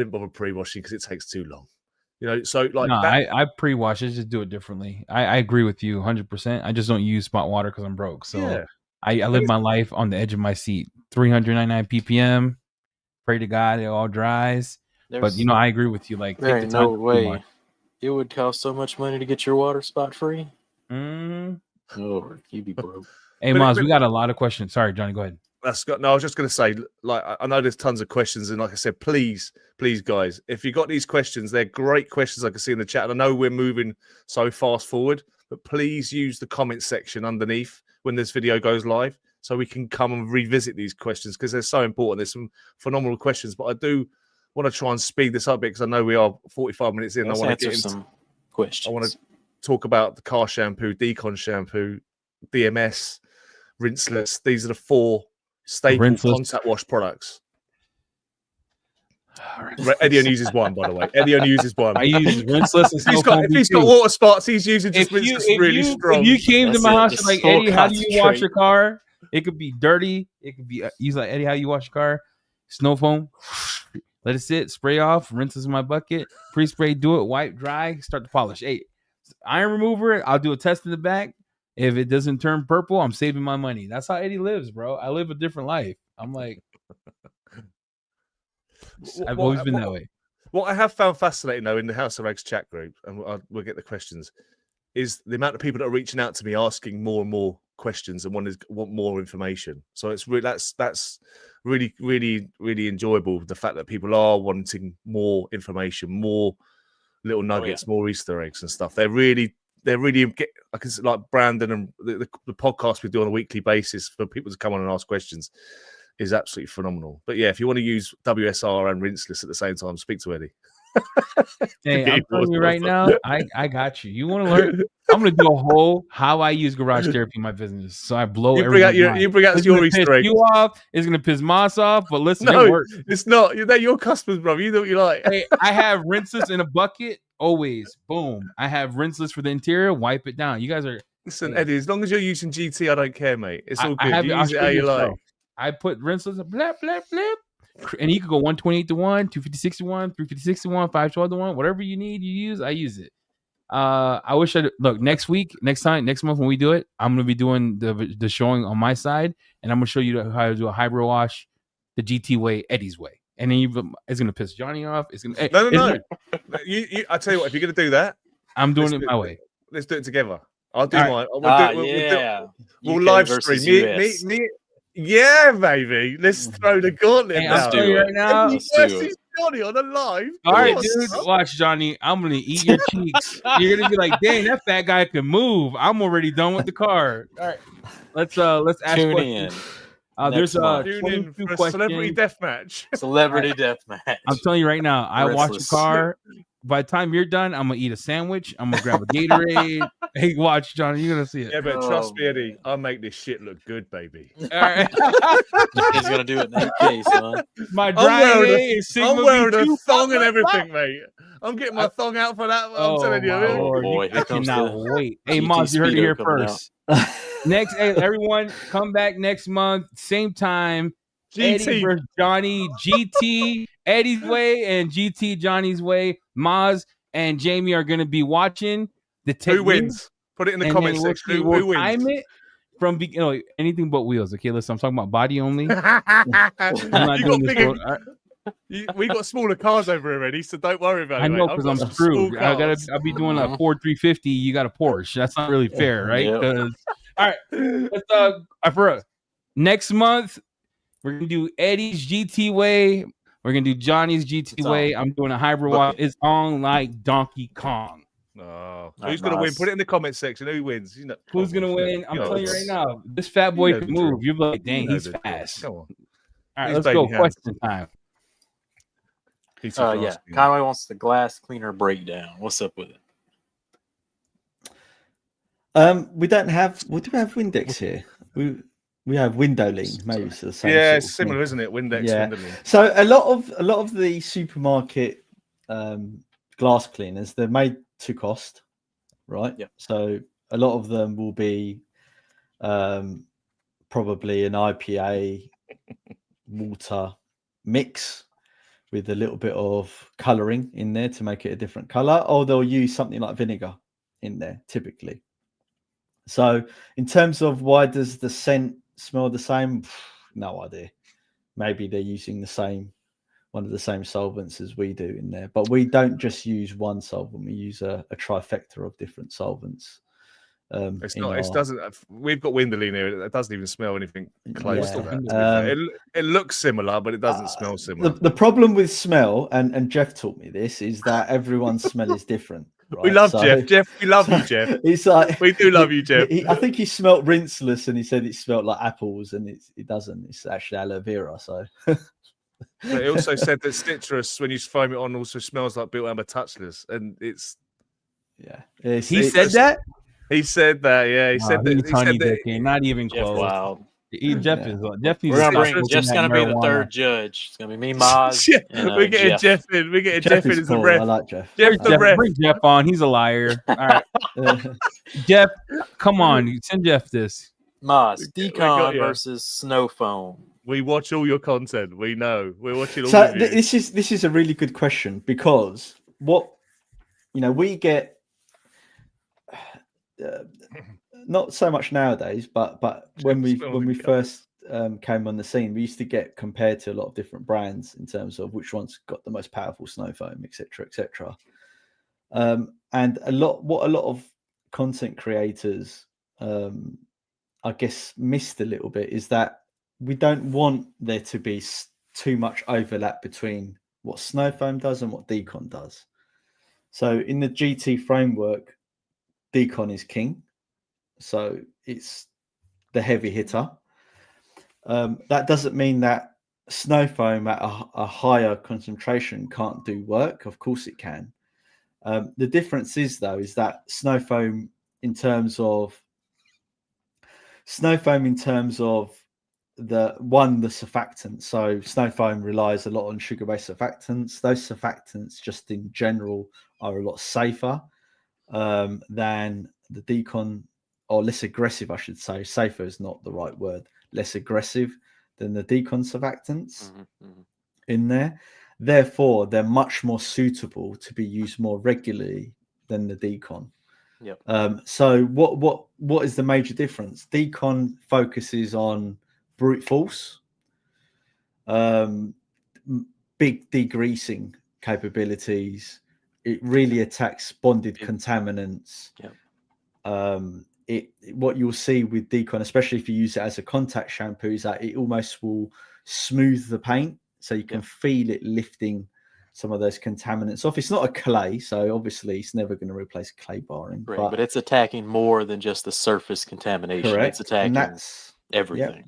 bother pre-washing because it takes too long. So like no, that, I pre-wash. I just do it differently. I agree with you 100%. I just don't use spot water because I'm broke. So yeah. I live my life on the edge of my seat. 399 ppm. Pray to God it all dries. But I agree with you. Like, there ain't no way it would cost so much money to get your water spot free. Lord, you'd be broke. Hey, Maz, we got a lot of questions. Sorry, Johnny, go ahead. I was just going to say, like, I know there's tons of questions, and like I said, please, guys, if you got these questions, they're great questions I can see in the chat. And I know we're moving so fast forward, but please use the comment section underneath when this video goes live, so we can come and revisit these questions, because they're so important. There's some phenomenal questions, but I do want to try and speed this up a bit, because I know we are 45 minutes in. Let's I want to answer get into some questions. I want to talk about the car shampoo, Decon shampoo, DMS, Rinseless. These are the 4 staple contact wash products. Eddie only uses one, by the way. Eddie only uses one. I use Rinseless. And if he's got water spots, he's using just Rinseless really strong. If you came to my house, you're like, Eddie, how do you wash your car? It could be dirty. It could be he's like, Eddie, how you wash your car? Snow foam. Let it sit, spray off, rinses in my bucket, pre-spray, do it, wipe, dry, start to polish. Hey, iron remover, I'll do a test in the back. If it doesn't turn purple, I'm saving my money. That's how Eddie lives, bro. I live a different life. I'm like, I've always been that way. What I have found fascinating, though, in the House of Rags chat group, and we'll get the questions, is the amount of people that are reaching out to me asking more and more questions and want more information. So it's really that's really, really, really enjoyable. The fact that people are wanting more information, more little nuggets, more Easter eggs and stuff. They're really I can see, like, Brandon and the podcast we do on a weekly basis for people to come on and ask questions is absolutely phenomenal. But yeah, if you want to use WSR and Rinseless at the same time, speak to Eddie. Hey, I'm telling you right now, I got you. You want to learn? I'm going to do a whole how I use garage therapy in my business. So I blow you bring out your Easter egg. You off. It's going to piss Moss off, but listen, no, it works. It's not. They're your customers, bro. You know what you like. Hey, I have Rinseless in a bucket. Always. Boom. I have Rinseless for the interior. Wipe it down. You guys are... Listen, Eddie, as long as you're using GT, I don't care, mate. It's all good. I have, you use it how you like. I put Rinseless, blap, blap, blap. And you could go 128 to 1, 256 to 1, 356 to 1, 512 to 1. Whatever you need, you use. I use it. I wish look, next month when we do it, I'm gonna be doing the showing on my side, and I'm gonna show you how to do a hybrid wash the GT way, Eddie's way. And then it's gonna piss Johnny off. It's gonna no. I tell you what, if you're gonna do that, I'm doing it my way. Let's do it together. I'll do mine. We'll live stream. Me. Yeah, baby. Let's throw the gauntlet down. I'm telling you right now. Versus Johnny on a live. All right, dude. Watch, Johnny. I'm gonna eat your cheeks. You're gonna be like, "Dang, that fat guy can move." I'm already done with the car. All right, let's ask Tune questions. There's 22 questions. Celebrity deathmatch. Celebrity deathmatch. I'm telling you right now. I watch the car. By the time you're done, I'm gonna eat a sandwich. I'm gonna grab a Gatorade. Hey, watch, Johnny. You're gonna see it. Yeah, but trust me, Eddie. I'll make this shit look good, baby. All right. He's gonna do it in 8K, son. My driving is I'm wearing a thong and everything, mate. I'm getting my thong out for that. I'm telling you. Oh boy, I cannot wait. Hey, Moz, you heard it here first. Next, hey, everyone, come back next month, same time. Eddie versus Johnny, GT Eddie's way and GT Johnny's way. Moz and Jamie are going to be watching the technique. Who wins? Put it in the comment section. Who wins? Time it from anything but wheels. Okay, listen, I'm talking about body only. We got smaller cars over here already, so don't worry about it. I know, because I'm screwed. I'll be doing a Ford 350. You got a Porsche. That's not really fair, right? All right, let's next month. We're going to do Eddie's GT way. We're going to do Johnny's GT way. I'm doing a hybrid wash. It's on like Donkey Kong. Oh, who's going to win? Put it in the comment section. Who wins? Who's going to win? I'm telling you right now. This fat boy can move. You're like, dang, he's fast. Come on. All right, let's go. Question time. Yeah. Conway wants the glass cleaner breakdown. What's up with it? We don't have. We do have Windex here. We have Windoline. Maybe it's the same. Yeah, sort it's of similar, thing. isn't it? Windex, Yeah. Windoline. So a lot of the supermarket glass cleaners, they're made to cost, right? Yep. So a lot of them will be probably an IPA water mix with a little bit of colouring in there to make it a different colour, or they'll use something like vinegar in there typically. So in terms of why does the scent smell the same? No idea. Maybe they're using one of the same solvents as we do in there, but we don't just use one solvent. We use a trifecta of different solvents. It's not. It doesn't. We've got Windoline here. It doesn't even smell anything close to that. It looks similar, but it doesn't smell similar. The problem with smell, and Jeff taught me this, is that everyone's smell is different. Right? We love Jeff. Jeff, we love you, Jeff. It's like we do love you, Jeff. I think he smelt Rinseless, and he said it smelled like apples, and it doesn't. It's actually aloe vera. So. But he also said that citrus, when you foam it on, also smells like Built Amber Touchless, and it's he said that. He said that, yeah. He said that. He said that not even close. Wow. Jeff is. We're gonna bring. Jeff's gonna be the third judge. It's gonna be me, Maz. We're getting Jeff in. We're getting Jeff in as a ref. I like Jeff. Jeff the ref. Bring Jeff on. He's a liar. All right, Jeff, come on. Send Jeff this. Maz, Decon versus Snow Foam. We watch all your content. We know. We're watching all. So this is a really good question, because we get. Not so much nowadays, but when we first came on the scene, we used to get compared to a lot of different brands in terms of which one's got the most powerful snow foam, etc., etc. And a lot of content creators, I guess, missed a little bit is that we don't want there to be too much overlap between what snow foam does and what Decon does. So in the GT framework, Decon is king. So it's the heavy hitter. That doesn't mean that snow foam at a higher concentration can't do work. Of course it can. The difference is that snow foam in terms of the surfactant. So snow foam relies a lot on sugar-based surfactants. Those surfactants just in general are a lot safer than the Decon, or less aggressive, I should say. Safer is not the right word. Less aggressive than the Decon surfactants in there. Therefore, they're much more suitable to be used more regularly than the Decon. Yep. So what is the major difference? Decon focuses on brute force, big degreasing capabilities. It really attacks bonded contaminants. Yep. What you'll see with Decon, especially if you use it as a contact shampoo, is that it almost will smooth the paint, so you can feel it lifting some of those contaminants off. It's not a clay, so obviously it's never going to replace clay barring. Right, but it's attacking more than just the surface contamination. Correct. It's attacking everything. Yep.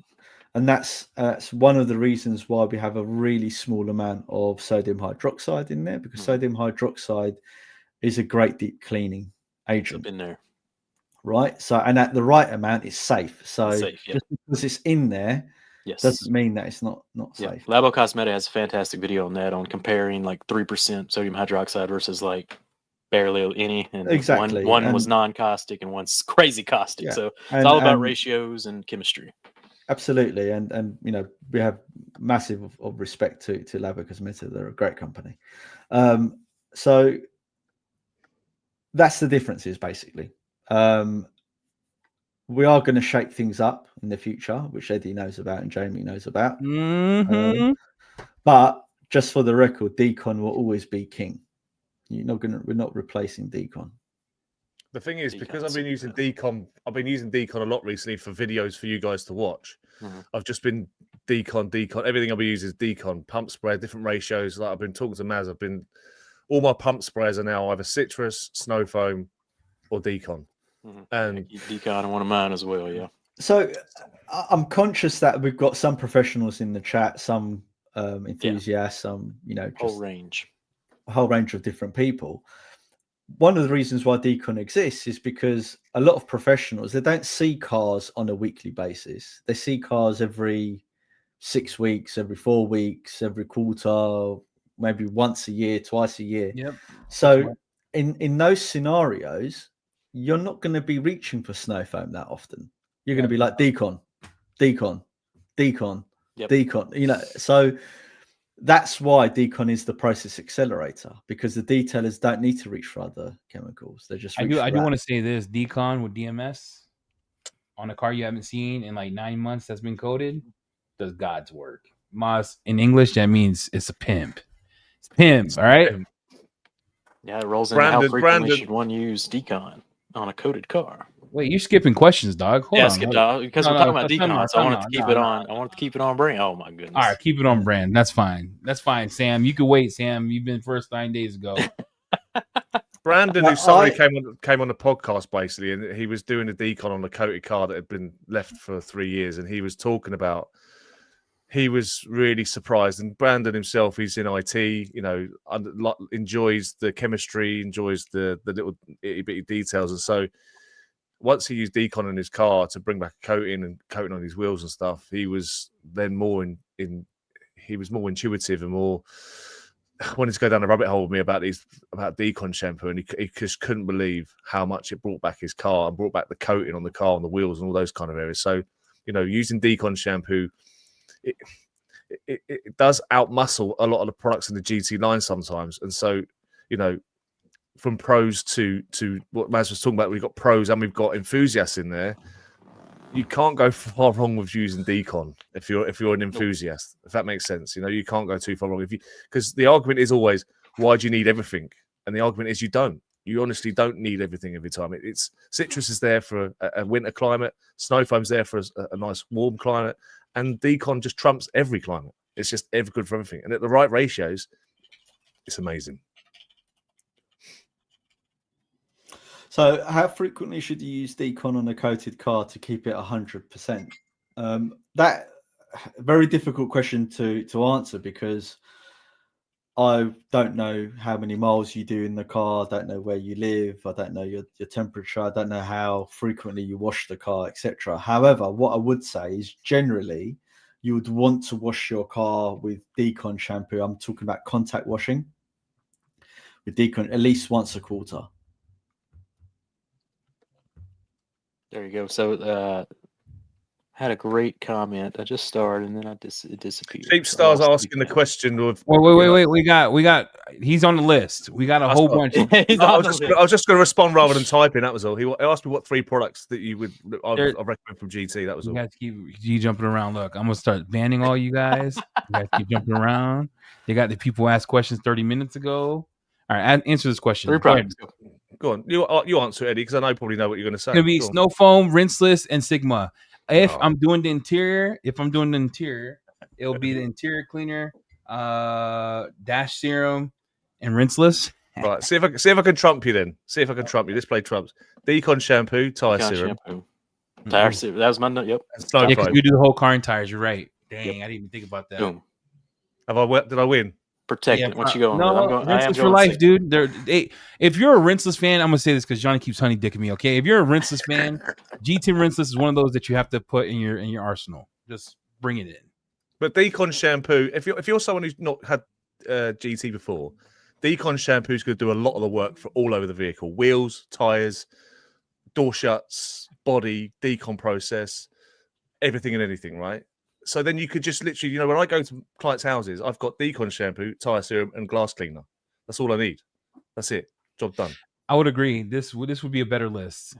And that's one of the reasons why we have a really small amount of sodium hydroxide in there, because sodium hydroxide is a great deep cleaning agent. In there. Right. So, and at the right amount, it's safe. So just because it's in there, doesn't mean that it's not safe. Labo Cosmetic has a fantastic video on that, on comparing like 3% sodium hydroxide versus like barely any. And exactly. One was non-caustic and one's crazy caustic. Yeah. So it's all about ratios and chemistry. Absolutely. And we have massive of respect to Labo Cosmetic. They're a great company. So that's the differences basically. We are going to shake things up in the future, which Eddie knows about and Jamie knows about. But just for the record, Decon will always be king. We're not replacing Decon. The thing is, because I've been using Decon a lot recently for videos for you guys to watch. I've just been Decon. Everything I've been using is Decon. Pump spray, different ratios. Like I've been talking to Maz. All my pump sprays are now either citrus, snow foam, or Decon. And Decon and one of mine as well. Yeah. So I'm conscious that we've got some professionals in the chat, some enthusiasts, some whole range of different people. one of the reasons why Decon exists is because a lot of professionals, they don't see cars on a weekly basis. They see cars every 6 weeks, every 4 weeks, every quarter, maybe once a year, twice a year. Yep. So in those scenarios, you're not going to be reaching for snow foam that often. You're going to be like Decon, Decon, Decon, Decon. So that's why Decon is the process accelerator, because the detailers don't need to reach for other chemicals. They just I do want to say this: Decon with DMS on a car you haven't seen in like 9 months that's been coated does God's work. Moss in English, that means it's a pimp. It's pimp, all right? Yeah, it rolls into how frequently should one use Decon on a coated car. Wait, you're skipping questions, dog. Hold on. Skip, dog, because we're talking about Decon, so I wanted to keep it on. I wanted to keep it on brand. Oh my goodness! All right, keep it on brand. That's fine. That's fine, Sam. You can wait, Sam. You've been first 9 days ago. Brandon, who somebody came on the podcast basically, and he was doing a Decon on a coated car that had been left for 3 years, and he was talking about he was really surprised. And Brandon himself, he's in IT, enjoys the chemistry, enjoys the little itty bitty details, and so once he used Decon in his car to bring back a coating and coating on his wheels and stuff, he was then more he was more intuitive and more wanted to go down a rabbit hole with me about Decon shampoo, and he just couldn't believe how much it brought back his car and brought back the coating on the car, on the wheels, and all those kind of areas. So, using Decon shampoo, it does outmuscle a lot of the products in the GT line sometimes. And so, from pros to what Maz was talking about, we've got pros and we've got enthusiasts in there. You can't go far wrong with using Decon if you're an enthusiast, if that makes sense. You can't go too far wrong because the argument is always, why do you need everything? And the argument is you don't. You honestly don't need everything every time. It's citrus is there for a winter climate, snow foam's there for a nice warm climate, and Decon just trumps every climate. It's just ever good for everything, and at the right ratios, it's amazing. So how frequently should you use Decon on a coated car to keep it 100%? That very difficult question to answer, because I don't know how many miles you do in the car. I don't know where you live. I don't know your temperature. I don't know how frequently you wash the car, etc. However, what I would say is generally you would want to wash your car with Decon shampoo. I'm talking about contact washing with Decon at least once a quarter. There you go. So had a great comment. I just started and then it disappeared. Cheap Star's asking the question of wait. We got he's on the list. We got a whole bunch. I was just going to respond rather than typing. That was all. He asked me what 3 products that I recommend from GT. That was all. You guys keep jumping around. Look, I'm gonna start banning all you guys. You guys keep jumping around. They got the people ask questions 30 minutes ago. All right, answer this question. 3 products. Go on. You answer it, Eddie, because I probably know what you're going to say. It's going to be Snow Foam, Rinseless, and Sigma. If I'm doing the interior, it'll be the interior cleaner, dash serum, and Rinseless. Right. See if I can trump you then. Let's play trumps. Decon shampoo, tire serum. Tire serum. That was my note. Yep. Yeah, because we do the whole car and tires. You're right. Dang, I didn't even think about that. Boom. Did I win? Protect it. What you going? No, Rinseless for life, dude. If you're a Rinseless fan, I'm gonna say this because Johnny keeps honey dicking me. Okay, if you're a Rinseless fan, GT Rinseless is one of those that you have to put in your arsenal. Just bring it in. But Decon shampoo, if you're someone who's not had GT before, Decon shampoo is going to do a lot of the work for all over the vehicle: wheels, tires, door shuts, body, Decon process, everything and anything, right? So then you could just literally, when I go to clients' houses, I've got Decon shampoo, tire serum, and glass cleaner. That's all I need. That's it. Job done. I would agree. This would be a better list.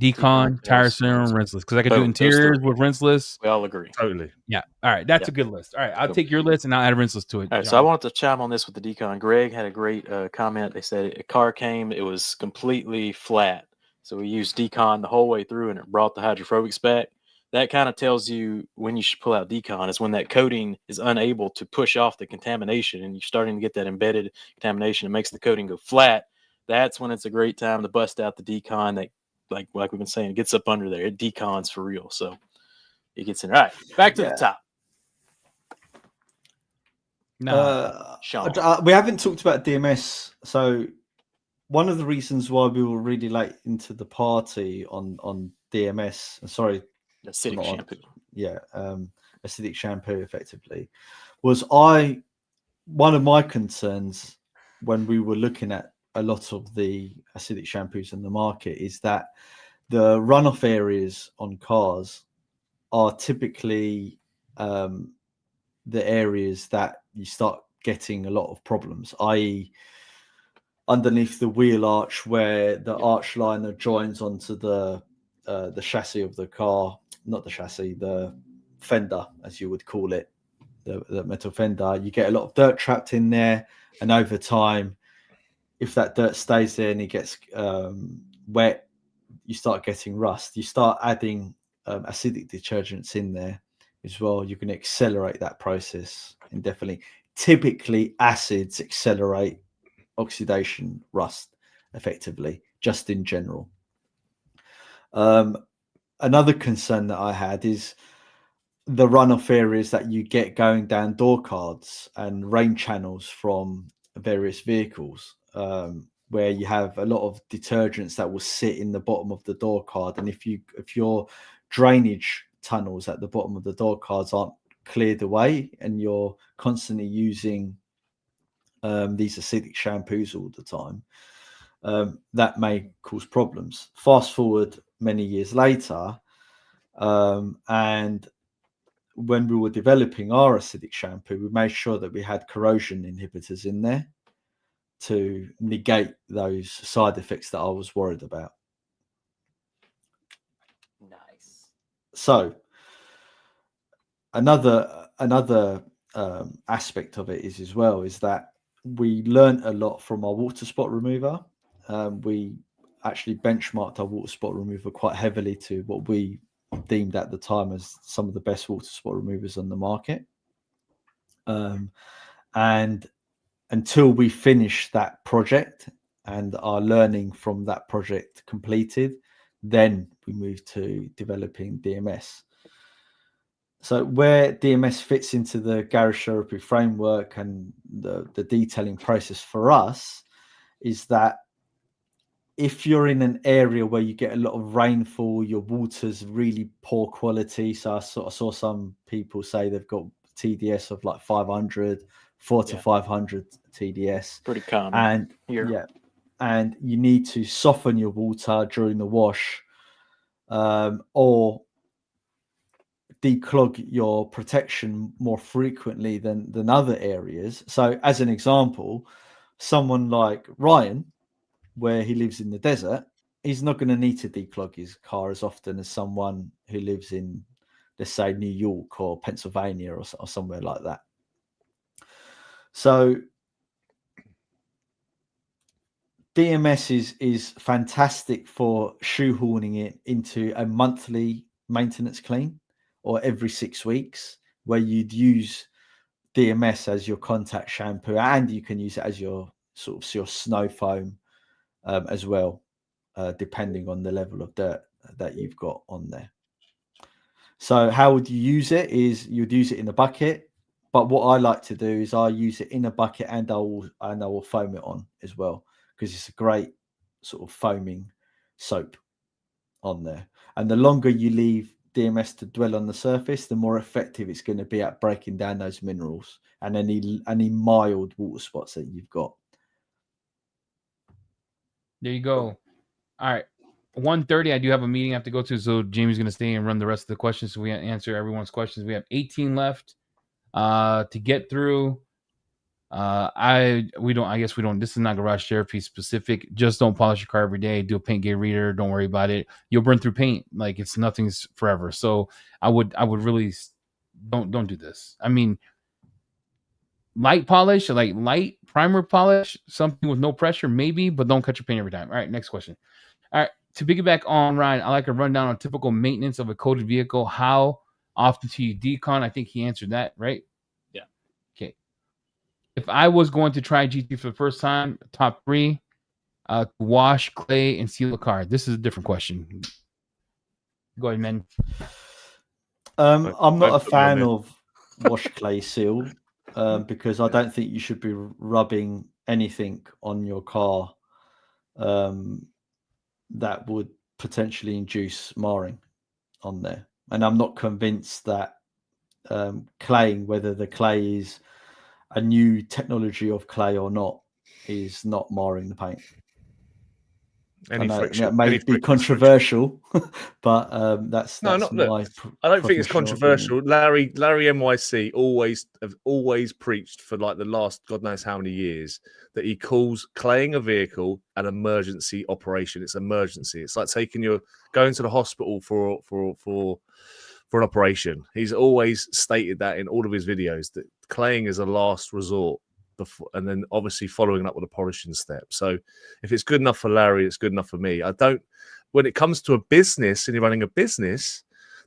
Decon, tire serum, Rinseless. Because I could do interiors with Rinseless. We all agree. Totally. Yeah. All right. That's a good list. All right. I'll take your list and I'll add Rinseless to it. All right. So I wanted to chime on this with the Decon. Greg had a great comment. They said a car came, it was completely flat. So we used Decon the whole way through and it brought the hydrophobics back. That kind of tells you when you should pull out Decon is when that coating is unable to push off the contamination and you're starting to get that embedded contamination. It makes the coating go flat. That's when it's a great time to bust out the Decon that, like we've been saying, it gets up under there. It decons for real. So it gets in. All right, back to the top. We haven't talked about DMS. So one of the reasons why we were really late into the party on DMS, sorry, Acidic not on- shampoo. acidic shampoo, effectively, was one of my concerns when we were looking at a lot of the acidic shampoos in the market is that the runoff areas on cars are typically the areas that you start getting a lot of problems, i.e. underneath the wheel arch where the arch liner joins onto the chassis of the car, not the chassis, the fender, as you would call it, the metal fender. You get a lot of dirt trapped in there, and over time, if that dirt stays there and it gets wet, you start getting rust. You start adding acidic detergents in there as well. You can accelerate that process indefinitely. Typically, acids accelerate oxidation, rust, effectively, just in general. Another concern that I had is the runoff areas that you get going down door cards and rain channels from various vehicles, where you have a lot of detergents that will sit in the bottom of the door card, and if your drainage tunnels at the bottom of the door cards aren't cleared away and you're constantly using these acidic shampoos all the time, that may cause problems. Fast forward many years later, and when we were developing our acidic shampoo, we made sure that we had corrosion inhibitors in there to negate those side effects that I was worried about. Nice. So another aspect of it is that we learned a lot from our water spot remover. We actually benchmarked our water spot remover quite heavily to what we deemed at the time as some of the best water spot removers on the market. And until we finished that project and our learning from that project completed, then we moved to developing DMS. So where DMS fits into the garage therapy framework and the detailing process for us is that if you're in an area where you get a lot of rainfall, your water's really poor quality. So I saw some people say they've got TDS of like 500, 400 to 500 TDS. Pretty common. And here. And you need to soften your water during the wash, or declog your protection more frequently than other areas. So as an example, someone like Ryan, where he lives in the desert, he's not going to need to declog his car as often as someone who lives in, let's say, New York or Pennsylvania or somewhere like that. So DMS is fantastic for shoehorning it into a monthly maintenance clean or every 6 weeks, where you'd use DMS as your contact shampoo, and you can use it as your sort of your snow foam as well, depending on the level of dirt that you've got on there. So how would you use it is you'd use it in a bucket, but what I like to do is I use it in a bucket and I will foam it on as well, because it's a great sort of foaming soap on there. And the longer you leave DMS to dwell on the surface, the more effective it's going to be at breaking down those minerals and any mild water spots that you've got. There you go. All right. 1:30, I do have a meeting I have to go to, so Jamie's going to stay and run the rest of the questions so we answer everyone's questions. We have 18 left to get through. I guess we don't. This is not garage therapy specific. Just don't polish your car every day. Do a paint gate reader. Don't worry about it. You'll burn through paint. Like nothing's forever. So I would really don't do this. I mean, light polish, like light primer polish, something with no pressure, maybe, but don't cut your paint every time. All right, next question. All right, to piggyback on Ryan, I like a rundown on typical maintenance of a coated vehicle. How often to use Decon? I think he answered that, right? Yeah. Okay. If I was going to try GT for the first time, top 3, wash, clay, and seal a car. This is a different question. Go ahead, man. I'm not a fan of wash, clay, seal, because I don't think you should be rubbing anything on your car that would potentially induce marring on there. And I'm not convinced that claying, whether the clay is a new technology of clay or not, is not marring the paint. Any I know friction that may any be friction. controversial, but that's No, my. look, I don't think it's professional controversial. opinion. Larry NYC have always preached for like the last God knows how many years that he calls claying a vehicle an emergency operation. It's emergency. It's like going to the hospital for an operation. He's always stated that in all of his videos, that claying is a last resort, and then obviously following up with a polishing step. So if it's good enough for Larry, it's good enough for me. When it comes to a business and you're running a business,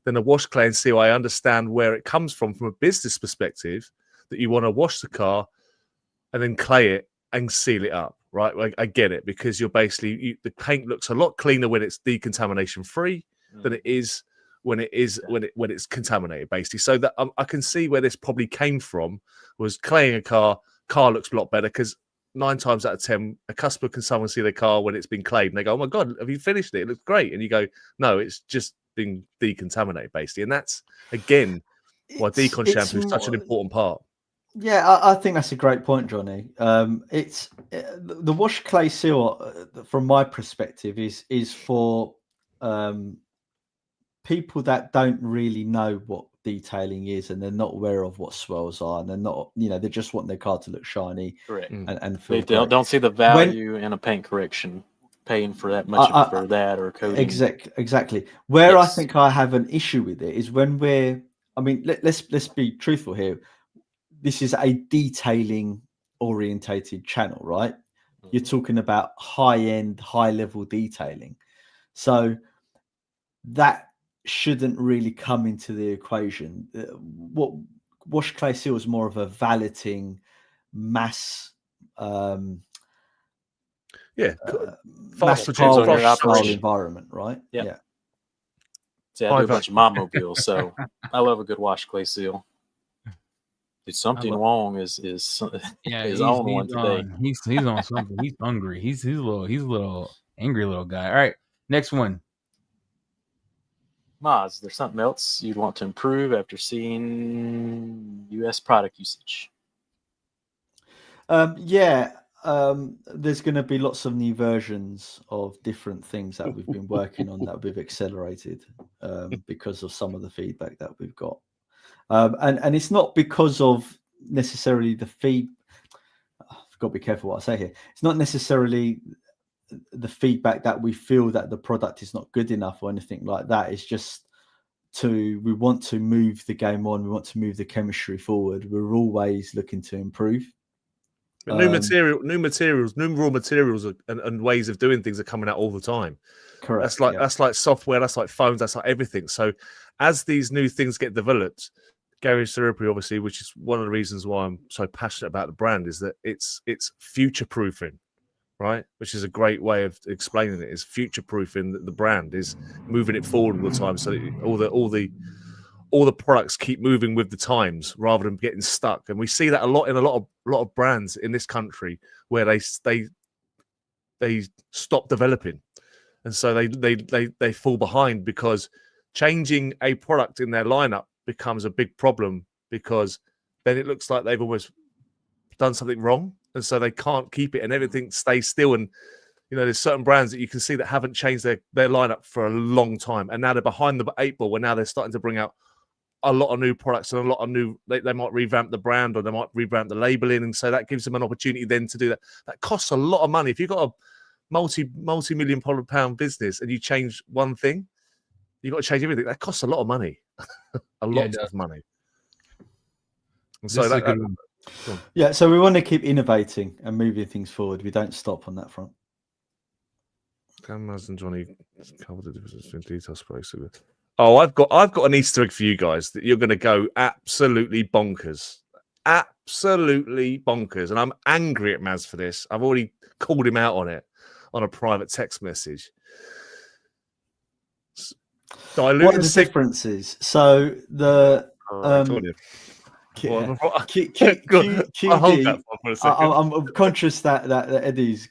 then a wash, clay and seal, I understand where it comes from a business perspective, that you want to wash the car and then clay it and seal it up, right? I get it, because you're basically, the paint looks a lot cleaner when it's decontamination free than it is when it's contaminated, basically. So that I can see where this probably came from, was claying a car looks a lot better, because 9 times out of 10, a customer can someone see their car when it's been clayed and they go, "Oh my God, have you finished it? It looks great." And you go, "No, it's just been decontaminated," basically. And that's, again, why Decon shampoo is such an important part. Yeah, I think that's a great point, Johnny. It's the wash, clay, seal, from my perspective, is for people that don't really know what detailing is, and they're not aware of what swirls are, and they're not, they just want their car to look shiny. Correct. And feel they don't see the value in a paint correction, paying for that much for that, or coating. Exactly. Where I think I have an issue with it is when let's be truthful here. This is a detailing orientated channel, right? Mm-hmm. You're talking about high-end, high-level detailing. So that shouldn't really come into the equation. What wash, clay, seal is more of a valeting mass fast environment, right? Yep. Yeah. See, I do a bunch of mobiles, so I love a good wash, clay, seal. Dude, something wrong is on one today. He's on something. He's hungry. He's a little angry little guy. All right, next one. Maz, there's something else you'd want to improve after seeing US product usage? There's going to be lots of new versions of different things that we've been working on that we've accelerated because of some of the feedback that we've got. And it's not because of necessarily the feed. I've got to be careful what I say here. It's not necessarily the feedback that we feel that the product is not good enough or anything like that. It's just we want to move the game on. We want to move the chemistry forward. We're always looking to improve. But new raw materials and ways of doing things are coming out all the time. Correct. That's like software, that's like phones, that's like everything. So as these new things get developed, Gary Cerebri, obviously, which is one of the reasons why I'm so passionate about the brand, is that it's future proofing, right? Which is a great way of explaining it. Is future proofing the brand, is moving it forward all the time, so that all the products keep moving with the times rather than getting stuck. And we see that a lot in a lot of brands in this country, where they stop developing, and so they fall behind, because changing a product in their lineup becomes a big problem, because then it looks like they've almost done something wrong, and so they can't keep it, and everything stays still. And there's certain brands that you can see that haven't changed their lineup for a long time, and now they're behind the 8 ball, where now they're starting to bring out a lot of new products and a lot of new. They might revamp the brand, or they might revamp the labeling, and so that gives them an opportunity then to do that. That costs a lot of money. If you've got a multi-million pound business and you change one thing, you've got to change everything. That costs a lot of money. A lot of money. And so so we want to keep innovating and moving things forward. We don't stop on that front. Maz and Jonny covered the differences between detail space. Oh, I've got an Easter egg for you guys that you're going to go absolutely bonkers. Absolutely bonkers. And I'm angry at Maz for this. I've already called him out on it on a private text message. What are the differences? So the QD, I'm conscious that Eddie's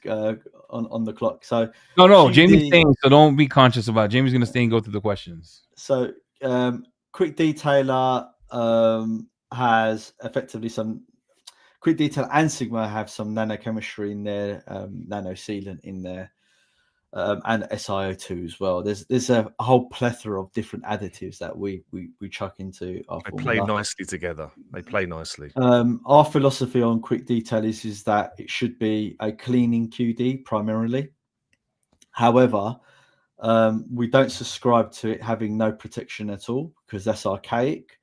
on the clock. So no, QD, Jamie's staying, so don't be conscious about it. Jamie's gonna stay and go through the questions. So Quick Detailer has effectively some Quick Detail and Sigma have some nanochemistry in there, nano sealant in there, and SiO2 as well. There's a whole plethora of different additives that we chuck into our They formula. play nicely together. They play nicely. Our philosophy on Quick Detail is that it should be a cleaning QD primarily. However, we don't subscribe to it having no protection at all, because that's archaic.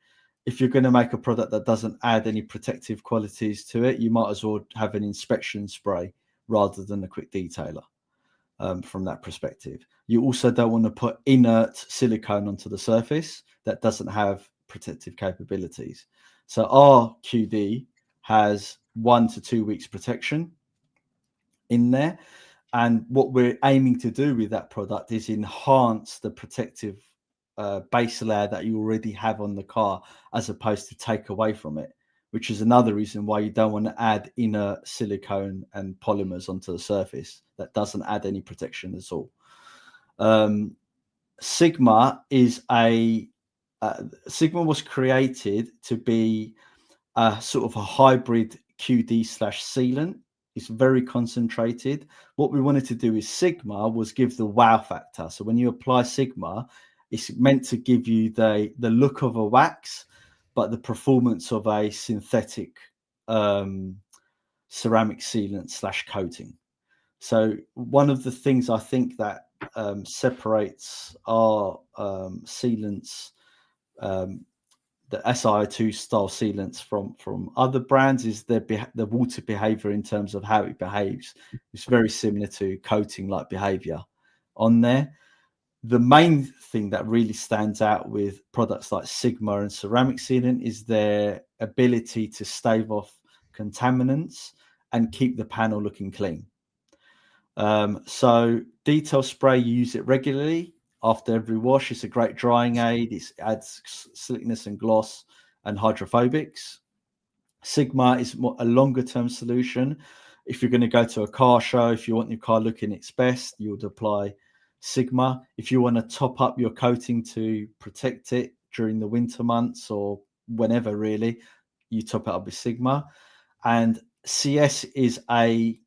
If you're going to make a product that doesn't add any protective qualities to it, you might as well have an inspection spray rather than a Quick Detailer. From that perspective, you also don't want to put inert silicone onto the surface that doesn't have protective capabilities. So our QD has 1 to 2 weeks protection in there. And what we're aiming to do with that product is enhance the protective base layer that you already have on the car, as opposed to take away from it, which is another reason why you don't want to add inert silicone and polymers onto the surface. That doesn't add any protection at all. Sigma is Sigma was created to be a sort of a hybrid QD / sealant. It's very concentrated. What we wanted to do with Sigma was give the wow factor. So when you apply Sigma, it's meant to give you the look of a wax, but the performance of a synthetic ceramic sealant / coating. So one of the things I think that separates our sealants, the SiO2 style sealants from other brands, is the water behavior in terms of how it behaves. It's very similar to coating like behavior on there. The main thing that really stands out with products like Sigma and ceramic sealant is their ability to stave off contaminants and keep the panel looking clean. So detail spray, you use it regularly after every wash. It's a great drying aid. It adds slickness and gloss and hydrophobics. Sigma is a longer term solution. If you're going to go to a car show, if you want your car looking its best, you would apply Sigma. If you want to top up your coating to protect it during the winter months or whenever, really, you top it up with Sigma. And CS is a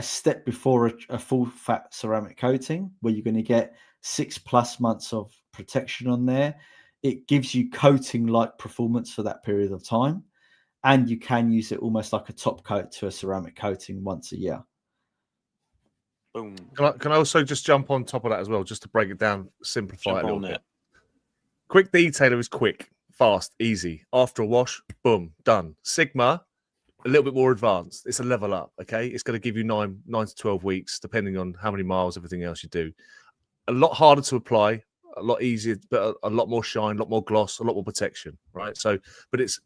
step before a full fat ceramic coating, where you're going to get 6+ months of protection on there. It gives you coating like performance for that period of time, and you can use it almost like a top coat to a ceramic coating once a year. Boom. Can I also just jump on top of that as well, just to break it down, simplify it a little bit? Quick Detailer is quick, fast, easy. After a wash, boom, done. Sigma, a little bit more advanced. It's a level up, okay? It's going to give you 9 to 12 weeks, depending on how many miles, everything else you do. A lot harder to apply, a lot easier, but a lot more shine, a lot more gloss, a lot more protection, right? So, but it's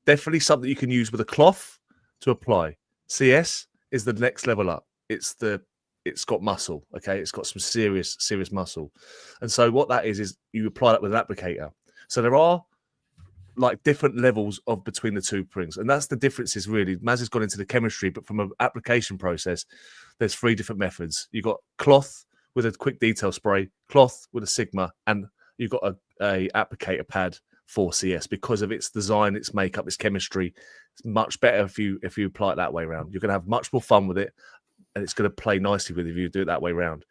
definitely something you can use with a cloth to apply. CS is the next level up. It's got muscle, okay? It's got some serious muscle. And so what that is you apply that with an applicator. So there are like different levels of between the two rings, and that's the differences really. Maz has gone into the chemistry, but from an application process, there's 3 different methods. You've got cloth with a quick detail spray, cloth with a Sigma, and you've got a applicator pad for CS because of its design, its makeup, its chemistry. It's much better if you apply it that way around. You're going to have much more fun with it, and it's going to play nicely with it if you do it that way around.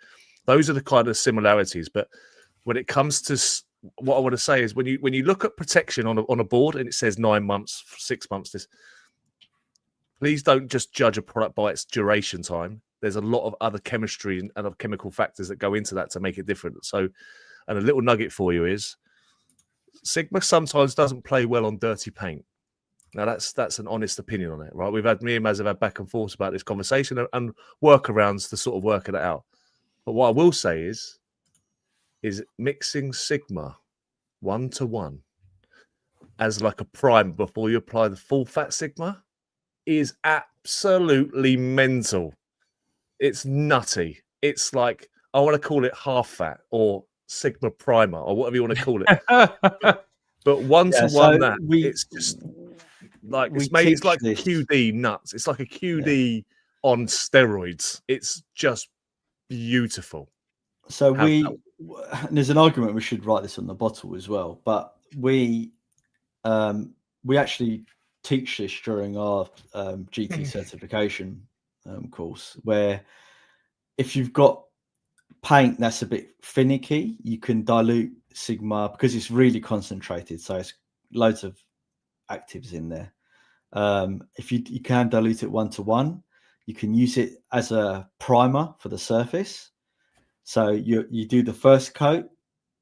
Those are the kind of similarities. But when it comes to what I want to say is when you look at protection on a board and it says 9 months, 6 months, please don't just judge a product by its duration time. There's a lot of other chemistry and other chemical factors that go into that to make it different. So, and a little nugget for you is Sigma sometimes doesn't play well on dirty paint. Now that's an honest opinion on it, right? Me and Maz have had back and forth about this conversation and workarounds to sort of work it out. But what I will say is mixing Sigma 1-to-1 as like a prime before you apply the full fat Sigma is absolutely mental. It's nutty. It's like, I want to call it half fat or Sigma primer or whatever you want to call it. But 1-to-1 it's just like it's like this. QD nuts. It's like a QD on steroids. It's just beautiful. So there's an argument we should write this on the bottle as well, but we actually teach this during our GT certification course, where if you've got paint that's a bit finicky, you can dilute Sigma because it's really concentrated, so it's loads of actives in there. If you can dilute it 1-to-1, you can use it as a primer for the surface. So you do the first coat,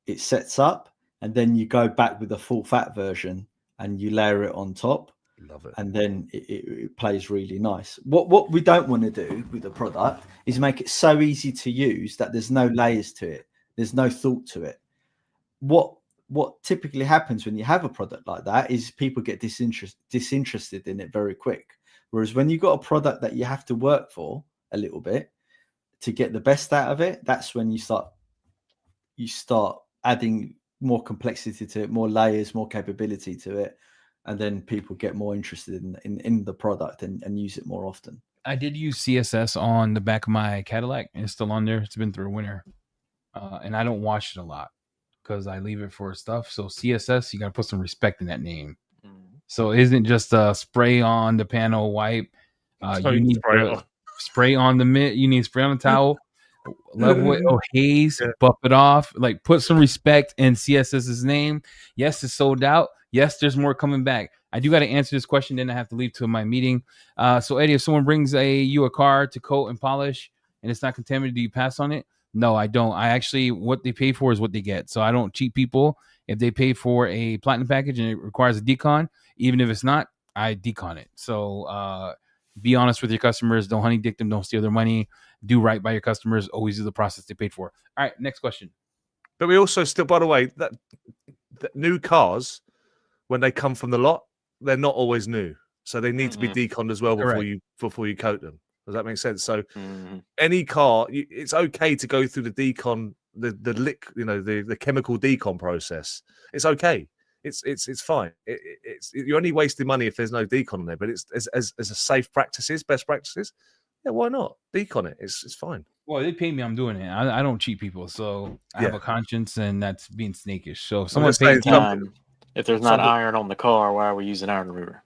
it sets up, and then you go back with the full fat version and you layer it on top. Love it. And then it plays really nice. What we don't want to do with the product is make it so easy to use that there's no layers to it. There's no thought to it. What typically happens when you have a product like that is people get disinterested in it very quick. Whereas when you've got a product that you have to work for a little bit to get the best out of it, that's when you start adding more complexity to it, more layers, more capability to it. And then people get more interested in the product and use it more often. I did use CSS on the back of my Cadillac, and it's still on there. It's been through a winter, and I don't wash it a lot because I leave it for stuff. So CSS, you got to put some respect in that name. So it isn't just a spray on the panel wipe. You need spray on the mitt. You need spray on the towel. Level it, haze, buff it off. Like, put some respect in CSS's name. Yes, it's sold out. Yes, there's more coming back. I do got to answer this question, then I have to leave to my meeting. So Eddie, if someone brings you a car to coat and polish and it's not contaminated, do you pass on it? No, I don't. I actually, what they pay for is what they get. So I don't cheat people. If they pay for a platinum package and it requires a decon, even if it's not, I decon it. So be honest with your customers. Don't honey dick them. Don't steal their money. Do right by your customers. Always do the process they paid for. All right, next question. But we also still, by the way, that new cars, when they come from the lot, they're not always new, so they need to be deconned as well before you coat them. Does that make sense? So any car, it's okay to go through the decon, the chemical decon process. It's okay. It's fine. You're only wasting money if there's no decon in there. But it's as a safe practices, best practices. Yeah, why not decon it? It's fine. Well, they pay me. I'm doing it. I don't cheat people, so I have a conscience, and that's being snakish. So if someone pays time. If there's not iron on the car, why are we using iron remover?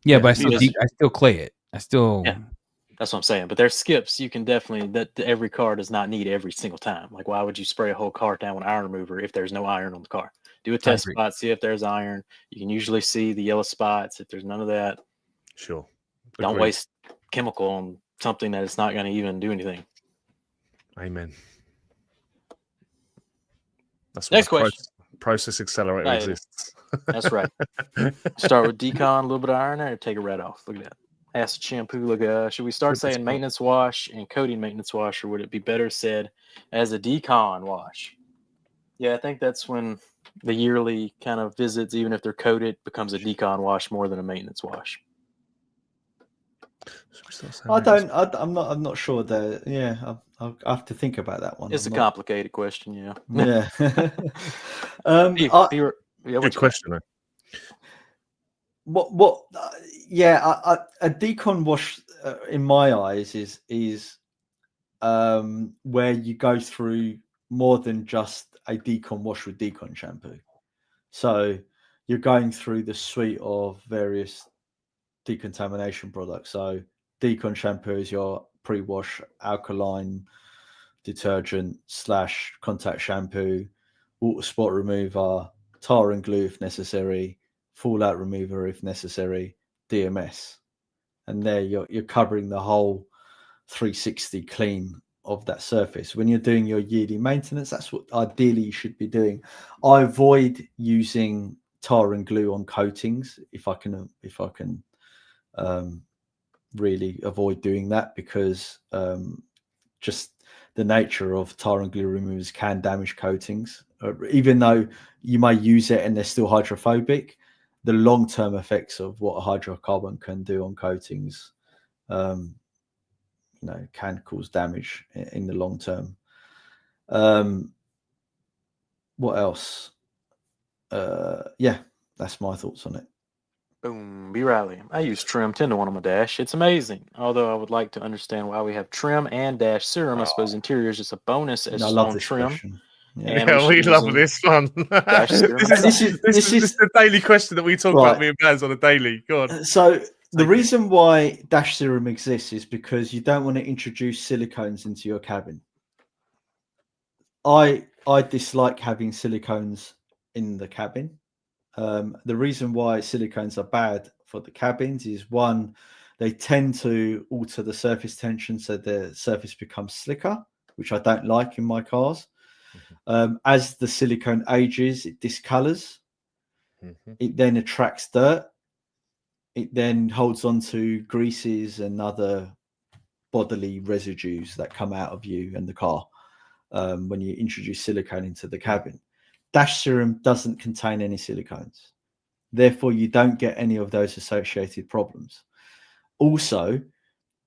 Yeah, but I still clay it. That's what I'm saying. But there's skips you can definitely every car does not need every single time. Like, why would you spray a whole car down with iron remover if there's no iron on the car? Do a test spot, see if there's iron. You can usually see the yellow spots. If there's none of that, sure. Don't waste chemical on something that it's not going to even do anything. Amen. That's next question. Process accelerator exists. That's right. Start with decon, a little bit of iron there, take it right off. Look at that. Acid shampoo. Look, should we start saying maintenance wash and coating maintenance wash, or would it be better said as a decon wash? Yeah, I think that's when the yearly kind of visits, even if they're coated, becomes a decon wash more than a maintenance wash. I'm not sure that. Yeah, I'll have to think about that one. It's a complicated question. Yeah. Yeah. Good question. Though. What? A decon wash, in my eyes, is where you go through more than just a decon wash with decon shampoo. So you're going through the suite of various decontamination products. So decon shampoo is your pre-wash alkaline detergent / contact shampoo, water spot remover, tar and glue if necessary, fallout remover if necessary, DMS. And there you're covering the whole 360 clean of that surface. When you're doing your yearly maintenance, that's what ideally you should be doing. I avoid using tar and glue on coatings if I can really avoid doing that, because just the nature of tar and glue removers can damage coatings. Even though you may use it and they're still hydrophobic, the long-term effects of what a hydrocarbon can do on coatings can cause damage in the long term. What else? That's my thoughts on it. Boom, B Riley. I use Trim 10 to 1 on my dash. It's amazing. Although I would like to understand why we have Trim and dash Serum. I suppose interior is just a bonus as I love on this Trim. question. Yeah. And Yeah, we should be love using this one. dash Serum. This is the daily question that we talk about me and Baz on a daily. Go on. So the reason why dash serum exists is because you don't want to introduce silicones into your cabin. I dislike having silicones in the cabin. The reason why silicones are bad for the cabins is, one, they tend to alter the surface tension so the surface becomes slicker, which I don't like in my cars. As the silicone ages, it discolors. It then attracts dirt. It then holds on to greases and other bodily residues that come out of you and the car when you introduce silicone into the cabin. Dash Serum doesn't contain any silicones. Therefore, you don't get any of those associated problems. Also,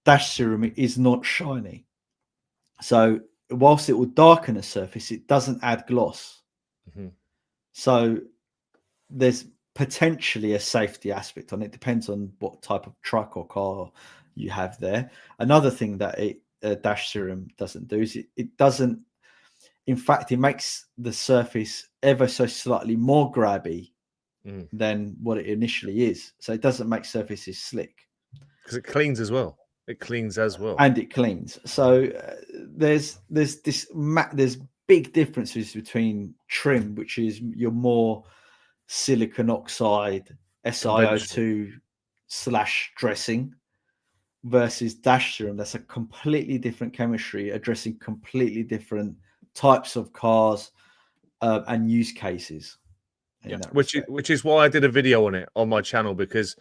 Dash Serum is not shiny. So whilst it will darken a surface, it doesn't add gloss. So there's potentially a safety aspect on it. Depends on what type of truck or car you have there. Another thing that Dash Serum doesn't do is it doesn't, in fact, it makes the surface ever so slightly more grabby than what it initially is. So it doesn't make surfaces slick. Because it cleans as well. It cleans as well. And it cleans. So there's big differences between Trim, which is your more silicon oxide SiO2 / dressing, versus Dash Serum. That's a completely different chemistry addressing completely different types of cars and use cases. Which is why I did a video on it on my channel, because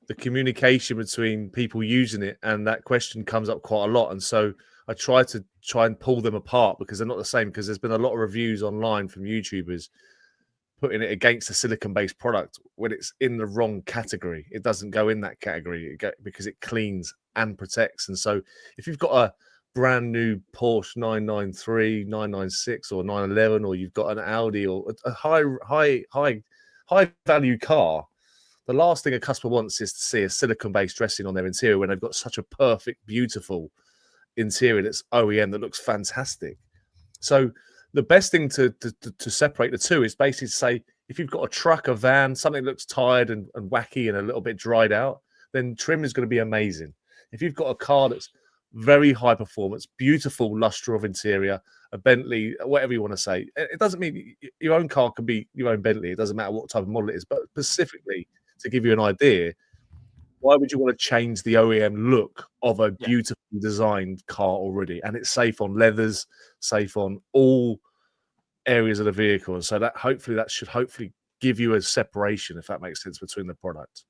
the communication between people using it and that question comes up quite a lot. And so I try and pull them apart, because they're not the same, because there's been a lot of reviews online from YouTubers putting it against a silicon-based product when it's in the wrong category. It doesn't go in that category because it cleans and protects. And so if you've got a brand new Porsche 993, 996 or 911, or you've got an Audi or a high value car, the last thing a customer wants is to see a silicon-based dressing on their interior when they've got such a perfect, beautiful interior that's OEM that looks fantastic. So the best thing to separate the two is basically to say, if you've got a truck, a van, something that looks tired and wacky and a little bit dried out, then Trim is going to be amazing. If you've got a car that's very high performance, beautiful lustre of interior, a Bentley, whatever you want to say, it doesn't mean your own car can be your own Bentley. It doesn't matter what type of model it is, but specifically to give you an idea, why would you want to change the OEM look of a beautifully designed car already? And it's safe on leathers, safe on all areas of the vehicle. And so that should give you a separation, if that makes sense, between the product.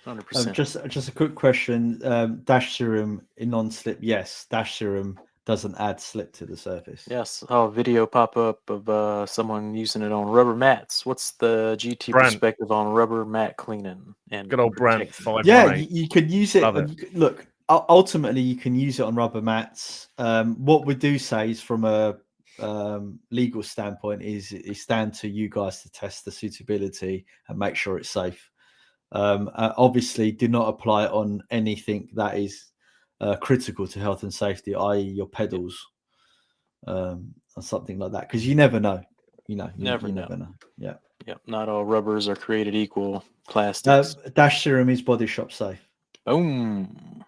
100%. Just a quick question. Dash Serum in non-slip, yes. Dash Serum doesn't add slip to the surface. Yes, I saw a video pop up of someone using it on rubber mats. What's the GT perspective on rubber mat cleaning? And good old brand 518. Yeah, you could use it. Look, ultimately, you can use it on rubber mats. What we do say is, from a legal standpoint, is it's down to you guys to test the suitability and make sure it's safe. Obviously, do not apply it on anything that is critical to health and safety, i.e. your pedals or something like that, because you never know. You never know. Yeah. Not all rubbers are created equal. Plastics. Dash Serum is body shop safe. Boom.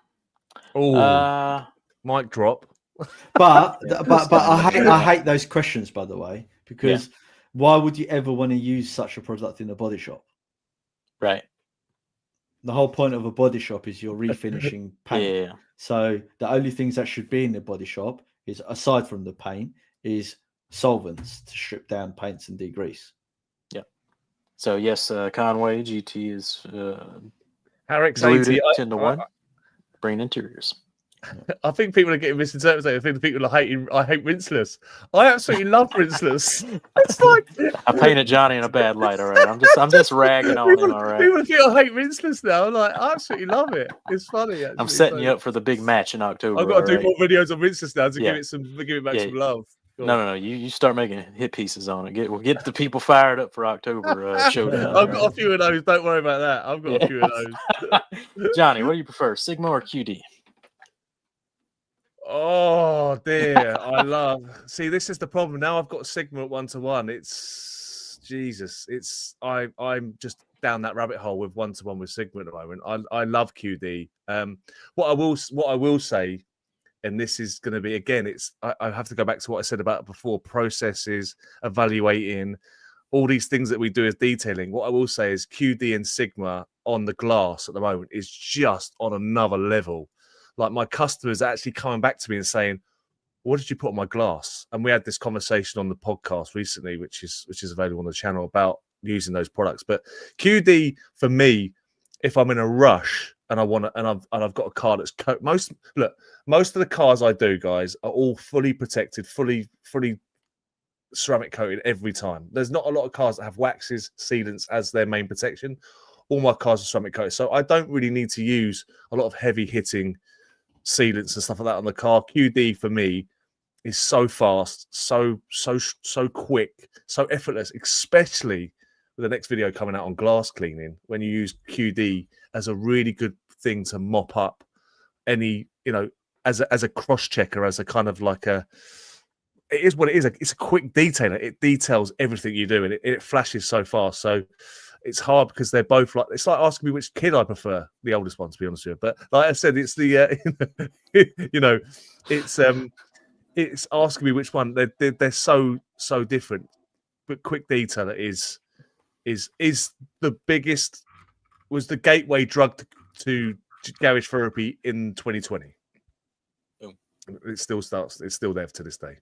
Oh, mic drop. But I hate those questions, by the way, because why would you ever want to use such a product in a body shop? Right. The whole point of a body shop is you're refinishing paint. Yeah. So the only things that should be in the body shop is, aside from the paint, is solvents to strip down paints and degrease. Yeah. So yes, Conway GT is RX80 10 to 1. Brain interiors. I think people are getting misinterpreted. I think people are hating. I hate Rinseless. I absolutely love Rinseless. It's like I painted Jonny in a bad light. All right, I'm just ragging on him. All right. People think I hate Rinseless now. I'm like, I absolutely love it. It's funny. Actually. I'm setting you up for the big match in October. I've got to do more videos on Rinseless now to give it back some love. No. You start making hit pieces on it. We'll get the people fired up for October showdown. I've got a few of those. Don't worry about that. I've got a few of those. Johnny, what do you prefer, Sigma or QD? Oh dear, I love. See, this is the problem. Now I've got Sigma at 1:1. It's Jesus. I'm just down that rabbit hole with 1:1 with Sigma at the moment. I love QD. What I will say, and this is going to be again, I have to go back to what I said about before: processes, evaluating, all these things that we do as detailing. What I will say is QD and Sigma on the glass at the moment is just on another level. Like my customers are actually coming back to me and saying, "What did you put on my glass?" And we had this conversation on the podcast recently, which is available on the channel, about using those products. But QD for me, if I'm in a rush and I want to, and I've got a car that's most of the cars I do, guys, are all fully protected, fully ceramic coated every time. There's not a lot of cars that have waxes, sealants as their main protection. All my cars are ceramic coated, so I don't really need to use a lot of heavy hitting sealants and stuff like that on the car. QD for me is so fast, so quick, so effortless, especially with the next video coming out on glass cleaning, when you use QD as a really good thing to mop up any, as a cross checker, as a kind of like it is what it is. It's a quick detailer. It details everything you do, and it flashes so fast. So it's hard because they're both like, it's like asking me which kid I prefer, the oldest one, to be honest with you. But like I said, it's the it's asking me which one. They're so different. But quick detailer is the biggest, was the gateway drug to garage therapy in 2020. Boom. It still starts. It's still there to this day.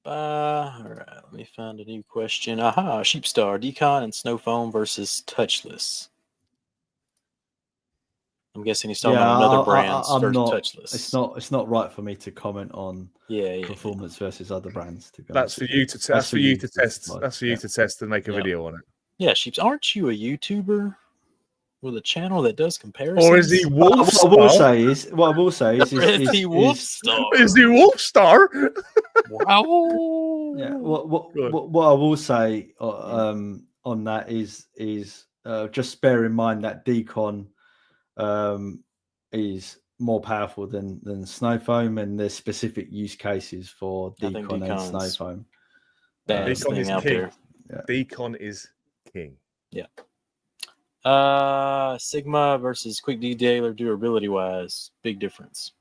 All right, let me find a new question. Aha, Sheepstar, Decon and Snow Foam versus Touchless. I'm guessing he's talking about another brand versus Touchless. It's not right for me to comment on performance versus other brands. To be that's honest. For you to that's for you to test. That's for you to test and make a video on it. Yeah, Sheeps, aren't you a YouTuber with a channel that does comparisons? Or is he Wolfstar? What I will say is is he Wolfstar? Is he Wolfstar? Wow. Yeah. What I will say on that is just bear in mind that Decon is more powerful than Snow Foam, and there's specific use cases for Decon and Snow Foam. Decon is king. There. Yeah. Decon is king. Yeah. Sigma versus Quick Detailer durability wise, big difference.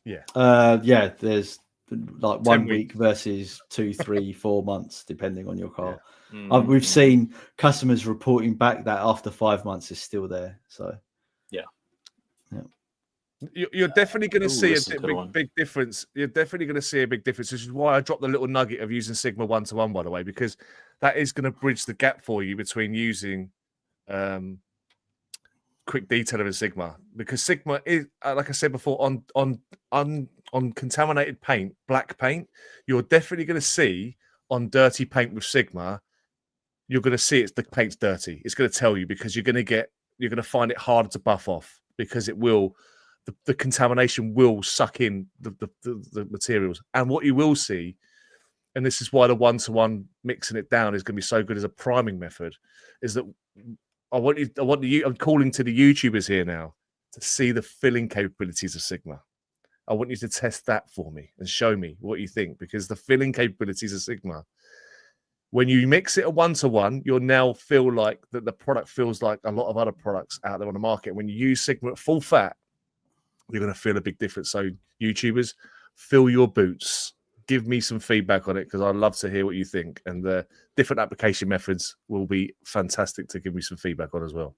Yeah. There's like 1 week versus 2, 3, 4 months, depending on your car. Yeah. We've seen customers reporting back that after 5 months is still there. So you're definitely going to see a big difference. You're definitely going to see a big difference, which is why I dropped the little nugget of using Sigma 1:1, by the way, because that is going to bridge the gap for you between using Quick Detailer and Sigma, because Sigma is, like I said before, on contaminated paint, black paint, you're definitely going to see on dirty paint with Sigma. You're going to see the paint's dirty. It's going to tell you, because you're going to find it harder to buff off, because it will. The contamination will suck in the materials. And what you will see, and this is why the 1:1 mixing it down is going to be so good as a priming method, is that I'm calling to the YouTubers here now to see the filling capabilities of Sigma. I want you to test that for me and show me what you think, because the filling capabilities of Sigma, when you mix it a 1:1, you'll now feel like that the product feels like a lot of other products out there on the market. When you use Sigma at full fat, you're going to feel a big difference. So YouTubers, fill your boots. Give me some feedback on it, because I'd love to hear what you think. And the different application methods will be fantastic to give me some feedback on as well.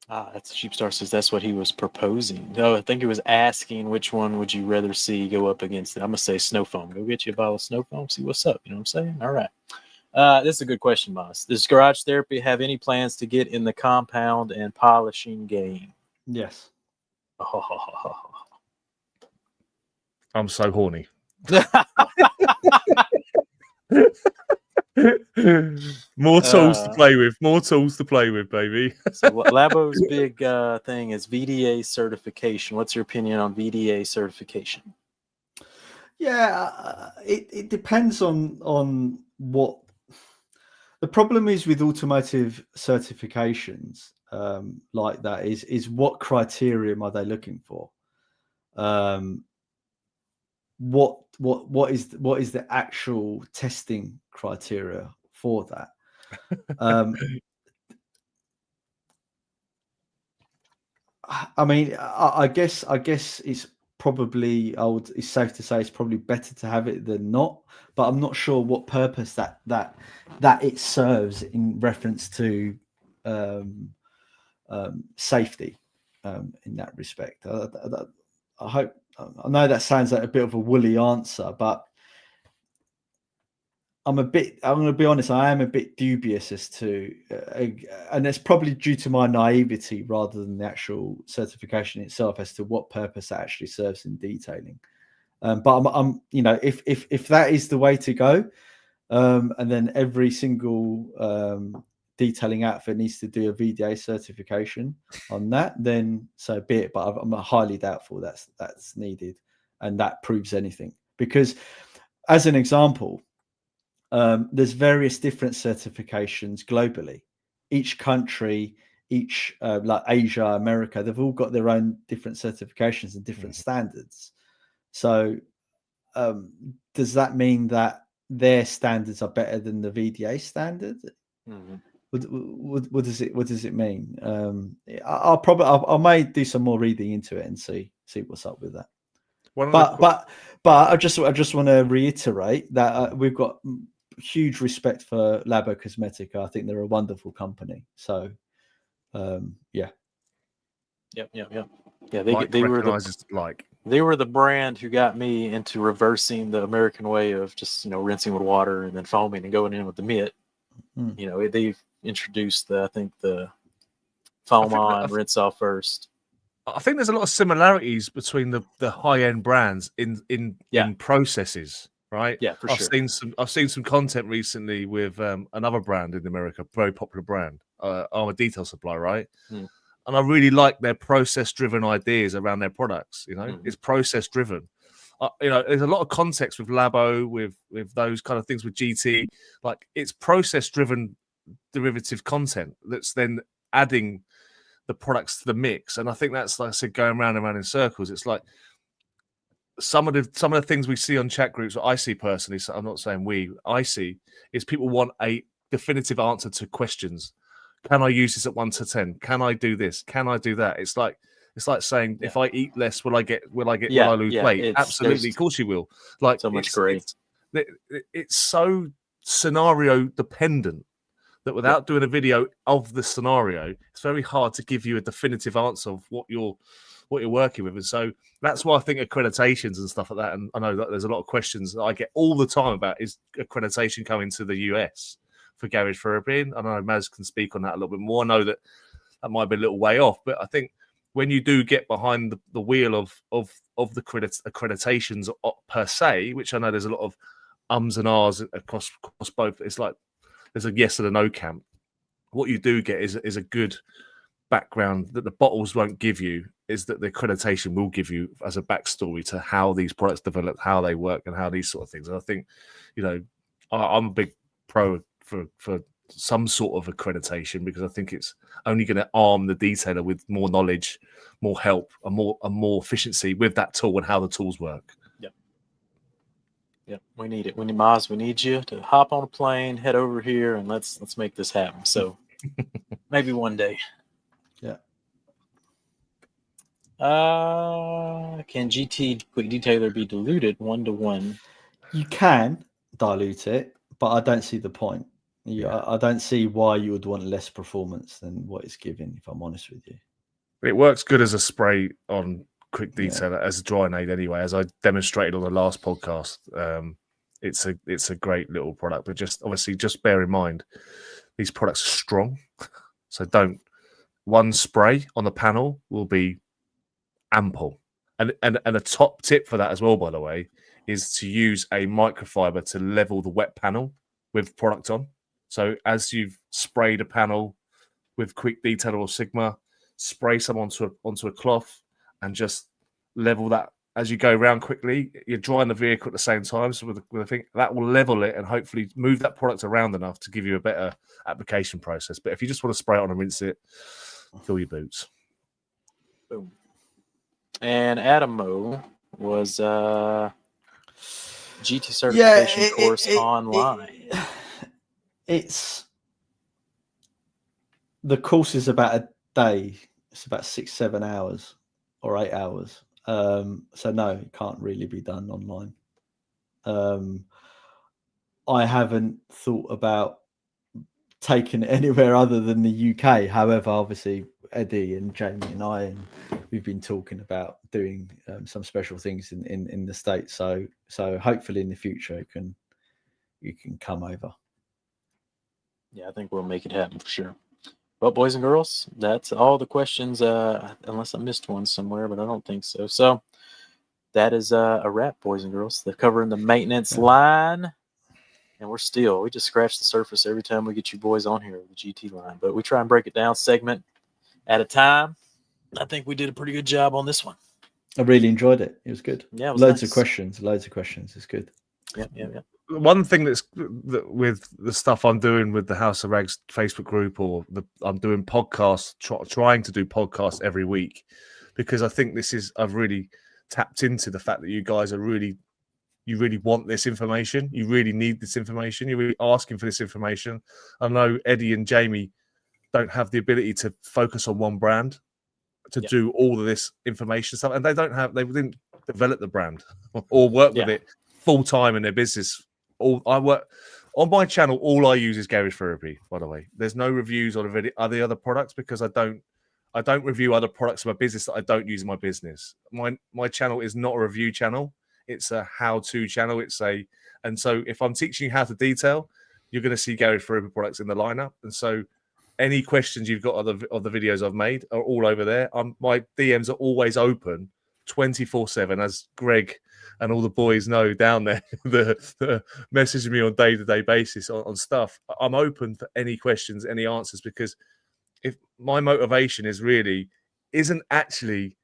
That's Sheepstar says that's what he was proposing. No, I think he was asking which one would you rather see go up against it. I'm going to say Snow Foam. Go get you a bottle of Snow Foam, see what's up. You know what I'm saying? All right. This is a good question, boss. Does Garage Therapy have any plans to get in the compound and polishing game? Yes. I'm so horny. More tools to play with. More tools to play with, baby. So Labo's big thing is VDA certification. What's your opinion on VDA certification? Yeah, it depends on what the problem is with automotive certifications like that is what criterion are they looking for? What is the actual testing criteria for that? I mean, I guess it's probably it's safe to say it's probably better to have it than not, but I'm not sure what purpose that it serves in reference to safety in that respect. I hope I know that sounds like a bit of a woolly answer, but I'm going to be honest, I am a bit dubious as to, and it's probably due to my naivety rather than the actual certification itself as to what purpose that actually serves in detailing. But I'm if that is the way to go, and then every single detailing outfit needs to do a VDA certification on that, then so be it. But I'm highly doubtful that's needed, and that proves anything. Because, as an example, there's various different certifications globally. Each country, like Asia, America, they've all got their own different certifications and different standards. So does that mean that their standards are better than the VDA standard? Mm-hmm. What does it mean? I may do some more reading into it and see what's up with that. But I just want to reiterate that we've got huge respect for Labo Cosmetica. I think they're a wonderful company. So, yeah. Yep. Yeah, they were the brand who got me into reversing the American way of just rinsing with water and then foaming and going in with the mitt. They've introduced the foam on, rinse off first. I think there's a lot of similarities between the high end brands in processes, right? Yeah, for sure. I've seen some content recently with another brand in America, very popular brand. I'm a detail supplier, right? And I really like their process driven ideas around their products. It's process driven. There's a lot of context with Labo, with those kind of things with GT. Like, it's process driven derivative content that's then adding the products to the mix. And I think that's, like I said, going round and round in circles. It's like some of the things we see on chat groups, what I see personally, so I'm not saying I see, is people want a definitive answer to questions. Can I use this at 1 to 10? Can I do this? Can I do that? It's like saying, if I eat less, will I lose weight? Absolutely, of course you will. Like, so much great. It's so scenario dependent that without doing a video of the scenario, it's very hard to give you a definitive answer of what you're working with. And so that's why I think accreditations and stuff like that, and I know that there's a lot of questions that I get all the time about, is accreditation coming to the US for garage therapy? I know Maz can speak on that a little bit more. I know that might be a little way off, but I think when you do get behind the wheel of the accreditations per se, which I know there's a lot of ums and ahs across both, it's like there's a yes and a no camp. What you do get is a good background that the bottles won't give you, is that the accreditation will give you as a backstory to how these products develop, how they work, and how these sort of things. And I think, I'm a big pro for some sort of accreditation, because I think it's only going to arm the detailer with more knowledge, more help, and more efficiency with that tool and how the tools work. Yep, we need it. We need you to hop on a plane, head over here, and let's make this happen. So maybe one day. Yeah. Can GT Quick Detailer be diluted 1-to-1? You can dilute it, but I don't see the point. I don't see why you would want less performance than what it's giving, if I'm honest with you. It works good as a spray on Quick Detailer, as a drying aid anyway, as I demonstrated on the last podcast. It's a great little product, but just bear in mind, these products are strong. So one spray on the panel will be ample. And a top tip for that as well, by the way, is to use a microfiber to level the wet panel with product on. So as you've sprayed a panel with quick detail or Sigma, spray some onto a cloth and just level that as you go around quickly. You're drying the vehicle at the same time, so with a thing that will level it and hopefully move that product around enough to give you a better application process. But if you just want to spray it on and rinse it, fill your boots. Boom. And Adamo was GT certification course online. It's the course is about a day. It's about 6-7 hours or 8 hours. So no, it can't really be done online. I haven't thought about taking it anywhere other than the UK. However, obviously Eddie and Jamie and we've been talking about doing some special things in the States. So hopefully in the future you can come over. Yeah, I think we'll make it happen for sure. Well, boys and girls, that's all the questions, unless I missed one somewhere, but I don't think so. So that is a wrap, boys and girls. They're covering the maintenance line, and we just scratch the surface every time we get you boys on here with the GT line. But we try and break it down segment at a time. I think we did a pretty good job on this one. I really enjoyed it. It was good. Yeah, it was loads nice. of questions. It's good. Yeah. One thing that with the stuff I'm doing with the House of Rags Facebook group, I'm doing podcasts, trying to do podcasts every week, because I think I've really tapped into the fact that you guys you really want this information. You really need this information. You're really asking for this information. I know Eddie and Jamie don't have the ability to focus on one brand to do all of this information stuff, and they didn't develop the brand or work with it full time in their business. I work on my channel. All I use is garage therapy. By the way, there's no reviews on the other products because I don't review other products in my business that I don't use in my business. My channel is not a review channel. It's a how-to channel. And so if I'm teaching you how to detail, you're going to see garage therapy products in the lineup. And so any questions you've got of the videos I've made are all over there. My DMs are always open 24/7, as Greg and all the boys know down there, the messaging me on day-to-day basis on stuff. I'm open for any questions, any answers, because if my motivation isn't actually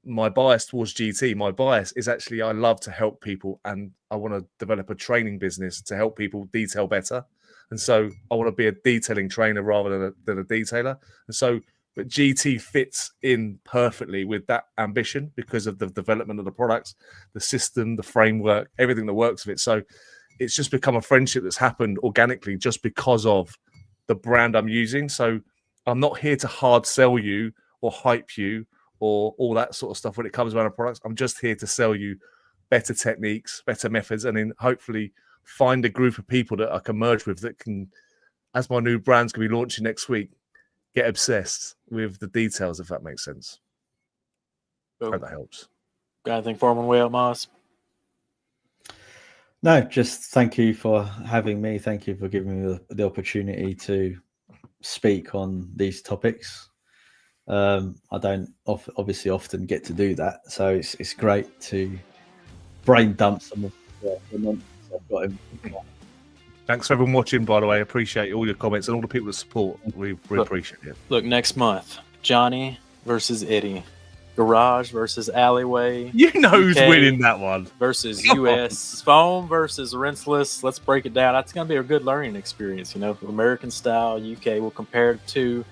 my bias towards GT, my bias is actually I love to help people, and I want to develop a training business to help people detail better. And so I want to be a detailing trainer rather than a detailer. And so but GT fits in perfectly with that ambition because of the development of the products, the system, the framework, everything that works with it. So it's just become a friendship that's happened organically just because of the brand I'm using. So I'm not here to hard sell you or hype you or all that sort of stuff when it comes around the products. I'm just here to sell you better techniques, better methods, and then hopefully find a group of people that I can merge with that can, as my new brand's going to be launching next week, get obsessed with the details, if that makes sense. I hope that helps. Got anything for him on the way out, Moss? No, just thank you for having me. Thank you for giving me the opportunity to speak on these topics. I don't obviously often get to do that, so it's great to brain dump some of the nonsense I've got in. Thanks for everyone watching, by the way. I appreciate all your comments and all the people that support. We appreciate it. Look, next month, Jonny versus Eddie. Garage versus Alleyway. You know who's winning that one. Versus US. Foam versus Rinseless. Let's break it down. That's going to be a good learning experience. American style, UK. We'll compare the two.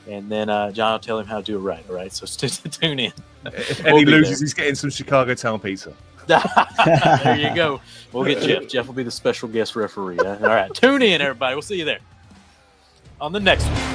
And then John will tell him how to do it right. All right. So tune in. If Eddie loses, he's getting some Chicago Town pizza. There you go. We'll get Jeff. Jeff will be the special guest referee. All right. Tune in, everybody. We'll see you there on the next one.